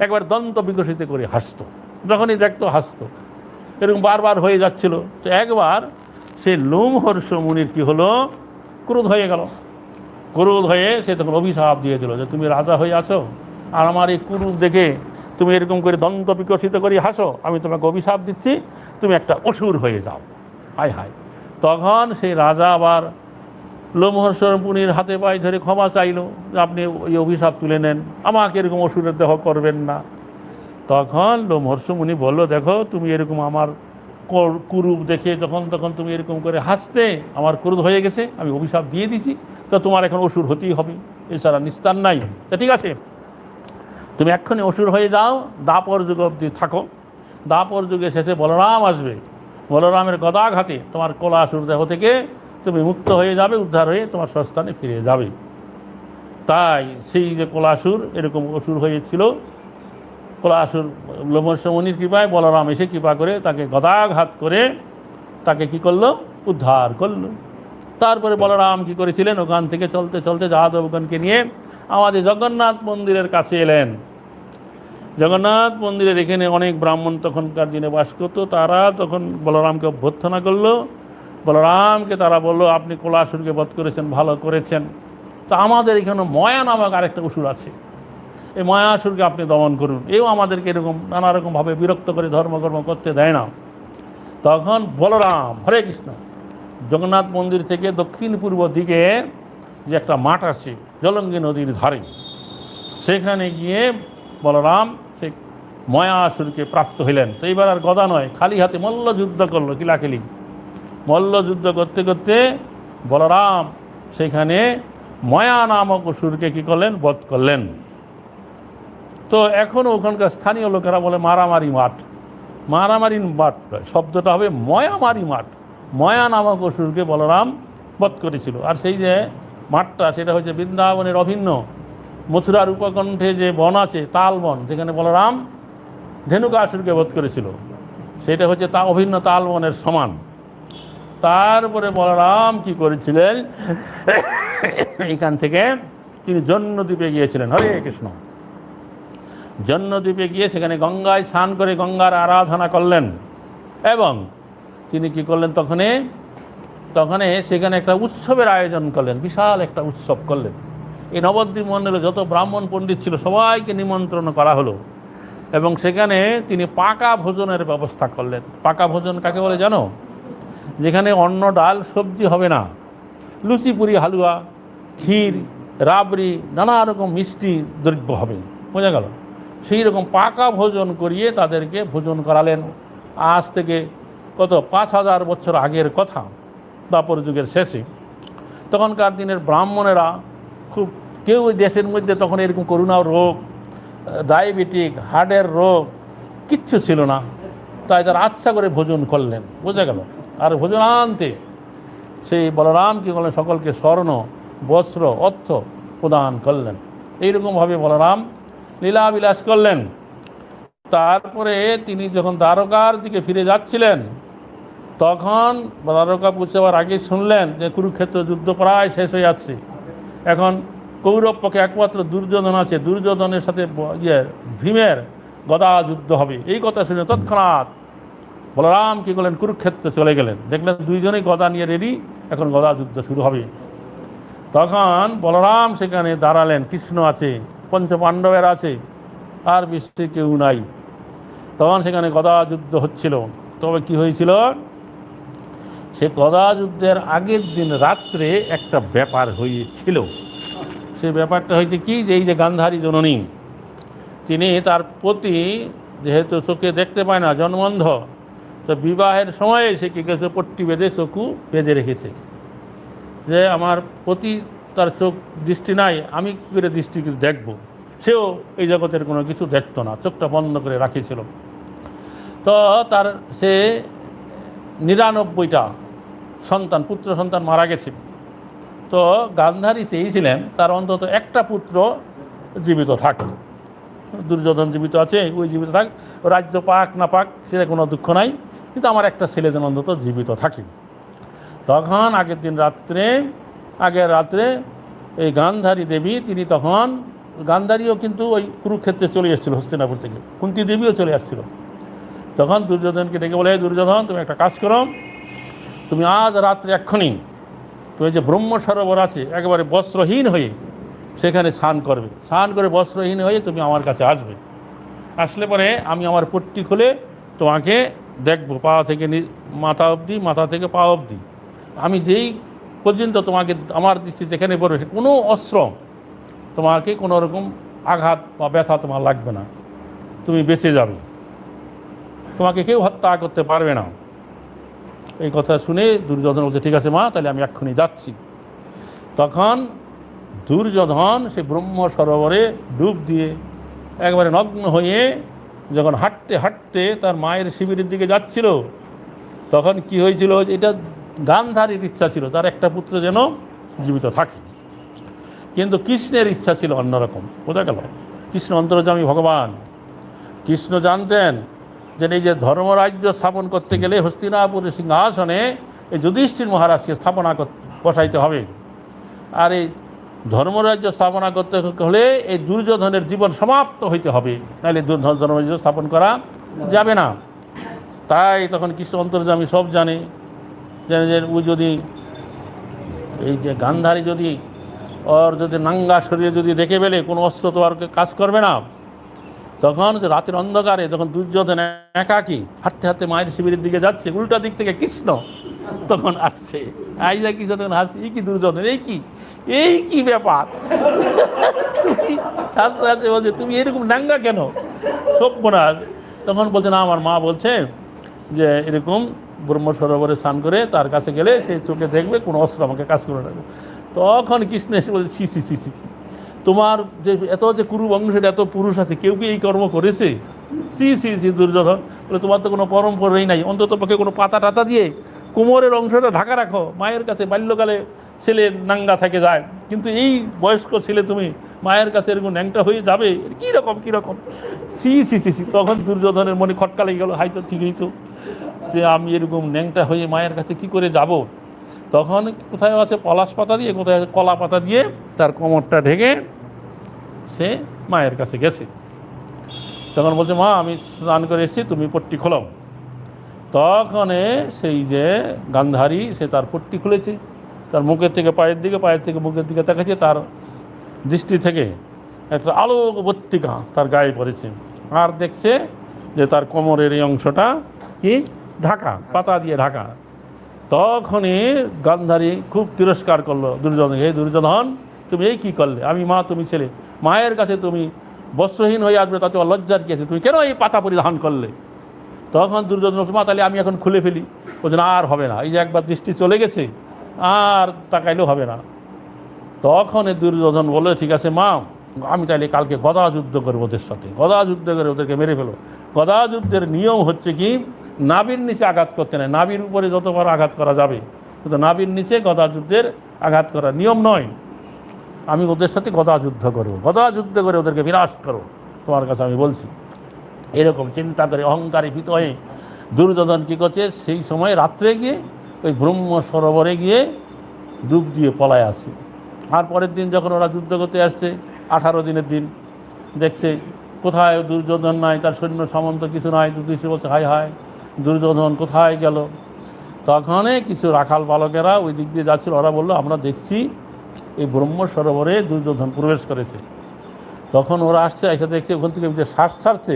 একবার দন্ত বিকশিত করে হাসত, যখনই দেখতো হাসত, এরকম বারবার হয়ে যাচ্ছিল। তো একবার সে লোমহর্ষ মুনির কি হলো, ক্রোধ হয়ে গেল। ক্রোধ হয়ে সে তখন অভিশাপ দিয়ে দিল যে তুমি রাজা হয়ে আছো আর আমার এই কুরূপ দেখে তুমি এরকম করে দন্ত বিকশিত করে হাসো, আমি তোমাকে অভিশাপ দিচ্ছি, তুমি একটা অসুর হয়ে যাও। হায় হায়। তখন সেই রাজা আবার লোমহর্ষ মুনির হাতে পায়ে ধরে ক্ষমা চাইল যে আপনি ওই অভিশাপ তুলে নেন, আমাকে এরকম অসুরের দেহ করবেন না। তখন লোমহর্ষ মুনি বলল, দেখো তুমি এরকম আমার কুরূপ দেখে যখন তখন তুমি এরকম করে হাসতে, আমার ক্রোধ হয়ে গেছে, আমি অভিশাপ দিয়ে দিছি, তো তোমার এখন অসুর হতেই হবে, এছাড়া নিস্তার নাই। তা ঠিক আছে, তুমি এক্ষুনি অসুর হয়ে যাও, দাপর যুগ অবধি থাকো, দাপর যুগে শেষে বলরাম আসবে, বলরামের গদাঘাতে তোমার কোলাসুর দেহ থেকে তুমি মুক্ত হয়ে যাবে, উদ্ধার হয়ে তোমার স্বস্থানে ফিরে যাবে। তাই সেই যে কোলাসুর এরকম অসুর হয়েছিল, কোলাসুর লোমস্যমণির কৃপায় বলরাম এসে কৃপা করে তাকে গদাঘাত করে তাকে কি করলো, উদ্ধার করলো। তারপরে বলরাম কি করেছিলেন, ওখান থেকে চলতে চলতে যাদবগণকে নিয়ে আমাদের জগন্নাথ মন্দিরের কাছে এলেন। জগন্নাথ মন্দিরের এখানে অনেক ব্রাহ্মণ তখনকার দিনে বাস করতো, তারা তখন বলরামকে অভ্যর্থনা করলো। বলরামকে তারা বলল, আপনি কোলাসুরকে বধ করেছেন, ভালো করেছেন, তা আমাদের এখানে ময়া নামক আরেকটা অসুর আছে, এই ময়াসুরকে আপনি দমন করুন। এও আমাদেরকে এরকম নানা রকমভাবে বিরক্ত করে ধর্মকর্ম করতে দেয় না। তখন বলরাম, হরে কৃষ্ণ, জগন্নাথ মন্দির থেকে দক্ষিণ পূর্ব দিকে যে একটা মাঠ আছে জলঙ্গি নদীর ধারে, সেখানে গিয়ে বলরাম সেই ময়াসুরকে প্রাপ্ত হইলেন। তো এইবার আর গদা নয়, খালি হাতে মল্লযুদ্ধ করলো, কিলাকিলি মল্লযুদ্ধ করতে করতে বলরাম সেখানে ময়া নামক অসুরকে কী করলেন, বধ করলেন। তো এখনও ওখানকার স্থানীয় লোকেরা বলে মারামারি মাঠ, মারামারি মাঠ শব্দটা হবে ময়ামারি মাঠ। ময়া নামক অসুরকে বলরাম বধ করেছিল। আর সেই যে মাঠটা, সেটা হচ্ছে বৃন্দাবনের অভিন্ন মথুরার উপকণ্ঠে যে বন আছে তাল বন, যেখানে বলরাম ধেনুকাসুরকে বধ করেছিল, সেটা হচ্ছে তা অভিন্ন তাল বনের সমান। তারপরে বলরাম কি করেছিলেন, এখান থেকে তিনি জন্মদ্বীপে গিয়েছিলেন। হরে কৃষ্ণ। জন্মদ্বীপে গিয়ে সেখানে গঙ্গায় স্নান করে গঙ্গার আরাধনা করলেন, এবং তিনি কি করলেন, তখনে সেখানে একটা উৎসবের আয়োজন করলেন, বিশাল একটা উৎসব করলেন। এই নবদ্বীপ মণ্ডলে যত ব্রাহ্মণ পণ্ডিত ছিল সবাইকে নিমন্ত্রণ করা হলো, এবং সেখানে তিনি পাকা ভোজনের ব্যবস্থা করলেন। পাকা ভোজন কাকে বলে জানো? যেখানে অন্ন ডাল সবজি হবে না, লুচি পুরি হালুয়া ক্ষীর রাবড়ি নানা রকম মিষ্টি দ্রব্য হবে, বোঝা গেল? সেই রকম পাকা ভোজন করিয়ে তাদেরকে ভোজন করালেন। আজ থেকে কত 5000 বছর আগের কথা, দ্বাপর যুগের শেষে। তখনকার দিনের ব্রাহ্মণেরা খুব, কেউ দেশের মধ্যে তখন এরকম করোনার রোগ, ডায়াবেটিক, হার্টের রোগ কিচ্ছু ছিল না, তাই তারা আচ্ছা করে ভোজন করলেন, বোঝা গেল? আর ভোজনান্তে সেই বলরাম কি করলেন, সকলকে স্বর্ণ বস্ত্র অর্থ প্রদান করলেন। এইরকমভাবে বলরাম লীলাবিলাস করলেন। তারপরে তিনি যখন দ্বারকার দিকে ফিরে যাচ্ছিলেন, তখন দ্বারকা পৌঁছাবার আগে শুনলেন যে কুরুক্ষেত্র যুদ্ধ প্রায় শেষ হয়ে যাচ্ছে, এখন কৌরব পক্ষে একমাত্র দুর্যোধন আছে, দুর্যোধনের সাথে ভীমের গদা যুদ্ধ হবে। এই কথা শুনে তৎক্ষণাৎ বলরাম কি করলেন, কুরুক্ষেত্রে চলে গেলেন। দেখলেন দুইজনেই গদা নিয়ে রেডি, এখন গদা যুদ্ধ শুরু হবে। তখন বলরাম সেখানে দাঁড়ালেন, কৃষ্ণ আছে, পঞ্চপাণ্ডবের আছে, আর বিশ্বে কেউ নাই। তখন সেখানে গদা যুদ্ধ হচ্ছিল। তবে কি হয়েছিল, সে গদা যুদ্ধের আগের দিন রাত্রে একটা ব্যাপার হয়েছিল। সে ব্যাপারটা হয়েছে কি, যে এই যে গান্ধারী জননী, তিনি তার পতি যেহেতু চোখে দেখতে পায় না, জন্মন্ধ, তো বিবাহের সময়ে সে কি করেছে, পট্টি বেঁধে চোখু বেঁধে রেখেছে, যে আমার পতি তার চোখ দৃষ্টি নাই, আমি কী করে দৃষ্টি দেখব। সেও এই জগতের কোনো কিছু দেখতো না, চোখটা বন্ধ করে রাখিছিল। তো তার সে 99টা সন্তান, পুত্র সন্তান মারা গেছে। তো গান্ধারী চেয়েছিলেন তার অন্তত একটা পুত্র জীবিত থাক। দুর্যোধন জীবিত আছে, ওই জীবিত থাক, রাজ্য পাক না পাক সেটা কোনো দুঃখ নাই, কিন্তু আমার একটা ছেলে যেন অন্তত জীবিত থাকে। তখন আগের রাত্রে এই গান্ধারী দেবী, তিনি তখন, গান্ধারীও কিন্তু ওই কুরুক্ষেত্রে চলে এসেছিল হস্তিনাপুর থেকে, কুন্তী দেবীও চলে আসছিল। তখন দুর্যোধনকে ডেকে বলে, দুর্যোধন তুমি একটা কাজ করো, তুমি আজ রাত্রে এক্ষুনি তুমি যে ব্রহ্ম সরোবর আছে একেবারে বস্ত্রহীন হয়ে সেখানে স্নান করবে, স্নান করে বস্ত্রহীন হয়ে তুমি আমার কাছে আসবে। আসলে পরে আমি আমার পট্টি খুলে তোমাকে দেখবো, পা থেকে মাথা অবধি, মাথা থেকে পা অবধি। আমি যেই পর্যন্ত তোমাকে আমার দৃষ্টি যেখানে পড়বে, কোনো অস্ত্র তোমাকে কোনো রকম আঘাত বা ব্যথা তোমার লাগবে না, তুমি বেঁচে যাবে, তোমাকে কেউ হত্যা করতে পারবে না। এই কথা শুনে দুর্যোধন বলছে, ঠিক আছে মা, তাহলে আমি এক্ষুনি যাচ্ছি। তখন দুর্যোধন সে ব্রহ্ম সরোবরে ডুব দিয়ে একবারে নগ্ন হয়ে যখন হাঁটতে হাঁটতে তার মায়ের শিবিরের দিকে যাচ্ছিল, তখন কি হয়েছিল, এটা গান্ধারীর ইচ্ছা ছিল তার একটা পুত্র যেন জীবিত থাকে, কিন্তু কৃষ্ণের ইচ্ছা ছিল অন্যরকম। বোঝা গেল? কৃষ্ণ অন্তর্যামী ভগবান। কৃষ্ণ জানতেন যে এই যে ধর্মরাজ্য স্থাপন করতে গেলে হস্তিনাপুরের সিংহাসনে এই যুধিষ্ঠির মহারাজকে বসাইতে হবে, আর এই ধর্মরাজ্য স্থাপনা করতে হলে এই দুর্যোধনের জীবন সমাপ্ত হইতে হবে, নাহলে ধর্মরাজ্য স্থাপন করা যাবে না। তাই তখন কৃষ্ণ অন্তর্যামী সব জানে যে ও যদি এই যে গান্ধারী যদি ওর যদি নাঙ্গা শরীরে যদি দেখে ফেলে, কোনো অস্ত্র তো আর কাজ করবে না। তখন রাতের অন্ধকারে তখন দুর্যোধন একাকী হাঁটতে হাঁটতে মায়ের শিবিরের দিকে যাচ্ছে, উল্টা দিক থেকে কৃষ্ণ তখন আসছে। আইজা কৃষ্ণ তখন হাসছে, এই কি দুর্যোধন, এই কি ব্যাপার, হাসতে হাসতে বলছে তুমি এরকম নাঙ্গা কেন, সভ্যনাশ। তখন বলছে না, আমার মা বলছে যে এরকম ব্রহ্ম সরোবরে স্নান করে তার কাছে গেলে সে চোখে দেখবে কোনো অস্ত্র আমাকে কাজ করে রাখবে। তখন কৃষ্ণ এসে বলছে সি সি সি সি, তোমার যে এত যে কুরু বংশের এত পুরুষ আছে, কেউ কি এই কর্ম করেছে? সি সি সি দুর্যোধন বলে, তোমার তো কোনো পরম্পরাই নাই, অন্তত পক্ষে কোনো পাতা টাতা দিয়ে কোমরের অংশটা ঢাকা রাখো। মায়ের কাছে বাল্যকালে ছেলে নাঙ্গা থেকে যায়, কিন্তু এই বয়স্ক ছেলে তুমি মায়ের কাছে এরকম ন্যাংটা হয়ে যাবে, কীরকম সি সি সি সি। তখন দুর্যোধনের মনে খটকা লেগে গেল, হয়তো ঠিকই তো, যে আমি এরকম ন্যাংটা হয়ে মায়ের কাছে কি করে যাব। তখন কোথায় আছে পলাশ পাতা দিয়ে, কোথায় আছে কলা পাতা দিয়ে তার কোমরটা ঢেকে সে মায়ের কাছে গেছে। তখন বলছে মা আমি স্নান করে এসেছি, তুমি পট্টি খোলাও। তখন সেই যে গান্ধারী সে তার পট্টি খুলেছে, তার মুখের থেকে পায়ের দিকে, পায়ের থেকে মুখের দিকে তাকাচ্ছে, তার দৃষ্টি থেকে একটা আলোকবর্তিকা তার গায়ে পড়েছে, আর দেখছে যে তার কোমরের এই অংশটা কি ঢাকা, পাতা দিয়ে ঢাকা। তখনই গান্ধারী খুব তিরস্কার করলো দুর্যোধন, হে দুর্যোধন তুমি এই কী করলে, আমি মা তুমি ছেলে, মায়ের কাছে তুমি বস্ত্রহীন হয়ে আসবে, তাতে লজ্জার কি আছে, তুমি কেন এই পাতা পরিধান করলে? তখন দুর্যোধন মা তাহলে আমি এখন খুলে ফেলি। বলছে না, আর হবে না, এই যে একবার দৃষ্টি চলে গেছে আর তাকাইলেও হবে না। তখন দুর্যোধন বলে ঠিক আছে মা, আমি তাহলে কালকে গদা যুদ্ধ করবো ওদের সাথে, গদা যুদ্ধ করে ওদেরকে মেরে ফেলো। গদা যুদ্ধের নিয়ম হচ্ছে কি, নাভির নিচে আঘাত করতে নেই, নাভির উপরে যতবার আঘাত করা যাবে, কিন্তু নাভির নিচে গদা যুদ্ধের আঘাত করার নিয়ম নয়। আমি ওদের সাথে গদা যুদ্ধ করবো, গদা যুদ্ধ করে ওদেরকে বিনাশ করো, তোমার কাছে আমি বলছি। এরকম চিন্তা করে অহংকারী ভীত হয়ে দুর্যোধন কী করছে, সেই সময় রাত্রে গিয়ে ওই ব্রহ্ম সরোবরে গিয়ে ডুব দিয়ে পলায় আসে। আর পরের দিন যখন ওরা যুদ্ধ করতে আসছে, 18 দিনের দিন, দেখছে কোথায় দুর্যোধন নাই, তার সৈন্য সামন্ত কিছু নাই। যুধিষ্ঠির বলছে হায় হায়, দুর্যোধন কোথায় গেল? তখনই কিছু রাখাল বালকেরা ওই দিক দিয়ে যাচ্ছিল, ওরা বললো আমরা দেখছি এই ব্রহ্ম সরোবরে দুর্যোধন প্রবেশ করেছে। তখন ওরা আসছে, এসে দেখছে ওখান থেকে যে শ্বাস ছাড়ছে,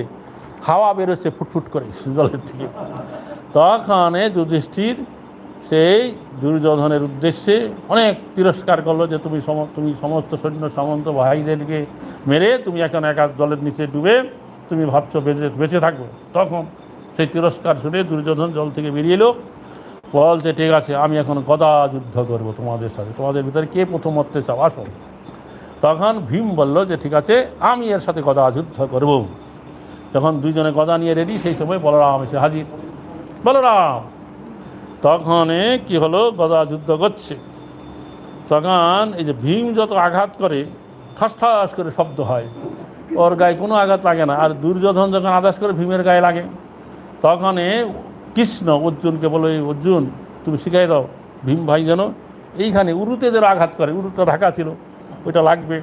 হাওয়া বেরোচ্ছে ফুটফুট করে জলের থেকে। তখন যুধিষ্ঠির সেই দুর্যোধনের উদ্দেশ্যে অনেক তিরস্কার করলো যে তুমি সমস্ত সৈন্য সামন্ত ভাইদেরকে মেরে তুমি এখন একা জলের নিচে ডুবে তুমি ভাবছো বেঁচে থাকবো। তখন সেই তিরস্কার শুনে দুর্যোধন জল থেকে বেরিয়ে এলো, বলছে ঠিক আছে আমি এখন গদা যুদ্ধ করবো তোমাদের সাথে, তোমাদের ভিতরে কে প্রথম মরতে চাও আসো। তখন ভীম বলল যে ঠিক আছে আমি এর সাথে গদা যুদ্ধ করব। তখন দুইজনে গদা নিয়ে রেডি, সেই সময় বলরাম এসে হাজির। বলরাম তখন কি হলো, গদা যুদ্ধ করছে। তখন এই যে ভীম যত আঘাত করে ঠাস ঠাস করে শব্দ হয়, ওর গায়ে কোনো আঘাত লাগে না। আর দুর্যোধন যখন আদেশ করে ভীমের গায়ে লাগে, তখন কৃষ্ণ অর্জুনকে বলে অর্জুন তুমি শিখাই দাও ভীম ভাই যেন এইখানে উরুতে যেন আঘাত করে, উরুটা ঢাকা ছিল ওইটা লাগবে।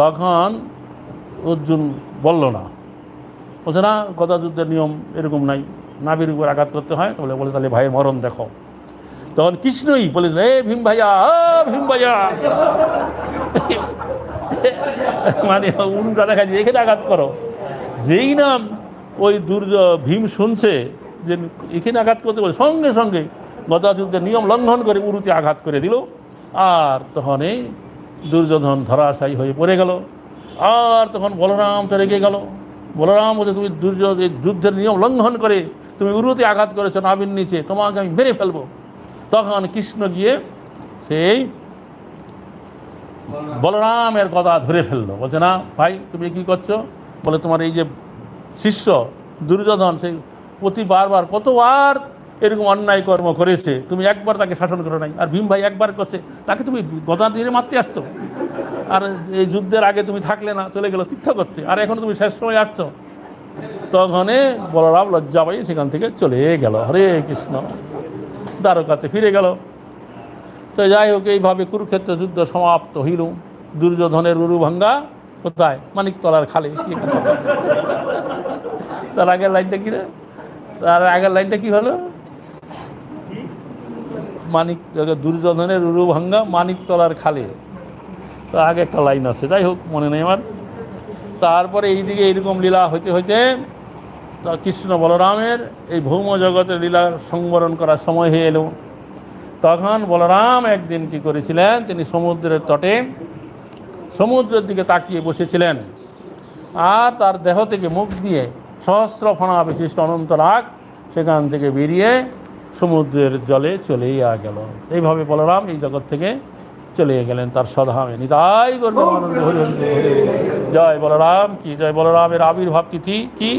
তখন অর্জুন বলল না, বলছে না গদা যুদ্ধের নিয়ম এরকম নাই, নাভির উপর আঘাত করতে হয়। বলে তাহলে ভাইয়ের মরণ দেখো। তখন কৃষ্ণই বলে এ ভীম ভাইয়া, ভীম ভাইয়া, মানে উনুটা দেখা যায় এখানে আঘাত করো। যেই না ওই ভীম শুনছে যে এখানে আঘাত করতে বলে, সঙ্গে সঙ্গে গদা যুদ্ধের নিয়ম লঙ্ঘন করে উরুতে আঘাত করে দিল। আর তখন এই দুর্যোধন ধরাশায়ী হয়ে পড়ে গেল। আর তখন বলরাম তো রেগে গেল। বলরাম বলছে তুমি যুদ্ধের নিয়ম লঙ্ঘন করে তুমি উরুতে আঘাত করেছো নাভির নিচে, তোমাকে আমি মেরে ফেলবো। তখন কৃষ্ণ গিয়ে সেই বলরামের গদা ধরে ফেললো। বলছে না ভাই তুমি কি করছো? বলে তোমার এই যে শিষ্য দুর্যোধন সেই বারবার কতবার এরকম অন্যায় কর্ম করেছে, তুমি একবার তাকে শাসন করো নাই। আর ভীম ভাই একবার করছে, তাকে তুমি গদা দিয়ে মারতে আসছো। আর এই যুদ্ধের আগে তুমি থাকলে না, চলে গেলো তীর্থ করতে, আর এখন তুমি শেষ সময় আসছো। তখন বলরাম লজ্জা পাই সেখান থেকে চলে গেল। হরে কৃষ্ণ, দ্বারকাতে ফিরে গেল। তো যাই হোক, এইভাবে কুরুক্ষেত্র যুদ্ধ সমাপ্ত হইল। দুর্যোধনের উরুভঙ্গা কোথায়? মানিকতলার খালে। তার আগের লাইনটা কি রে? তার আগের লাইনটা কি হলো? দুর্যোধনের উরুভঙ্গা মানিকতলার খালে। তো আগে একটা লাইন আছে, যাই হোক মনে নেই আমার। তারপরে এইদিকে এইরকম লীলা হইতে হইতে কৃষ্ণ বলরামের এই ভৌম জগতের লীলা সংবরণ করার সময় হয়ে এলো। তখন বলরাম একদিন কি করেছিলেন, তিনি সমুদ্রের তটে সমুদ্রের দিকে তাকিয়ে বসেছিলেন, আর তার দেহ থেকে মুখ দিয়ে সহস্র ফণা বিশিষ্ট অনন্ত রাগ সেখান থেকে বেরিয়ে সমুদ্রের জলে চলেই গেল। এইভাবে বলরাম এই জগৎ থেকে চলে গেলেন তার স্বধামে। নিতাই গৌর আনন্দ হরি হরি। জয় বলরাম কি জয়। বলরামের আবির্ভাব তিথি কি?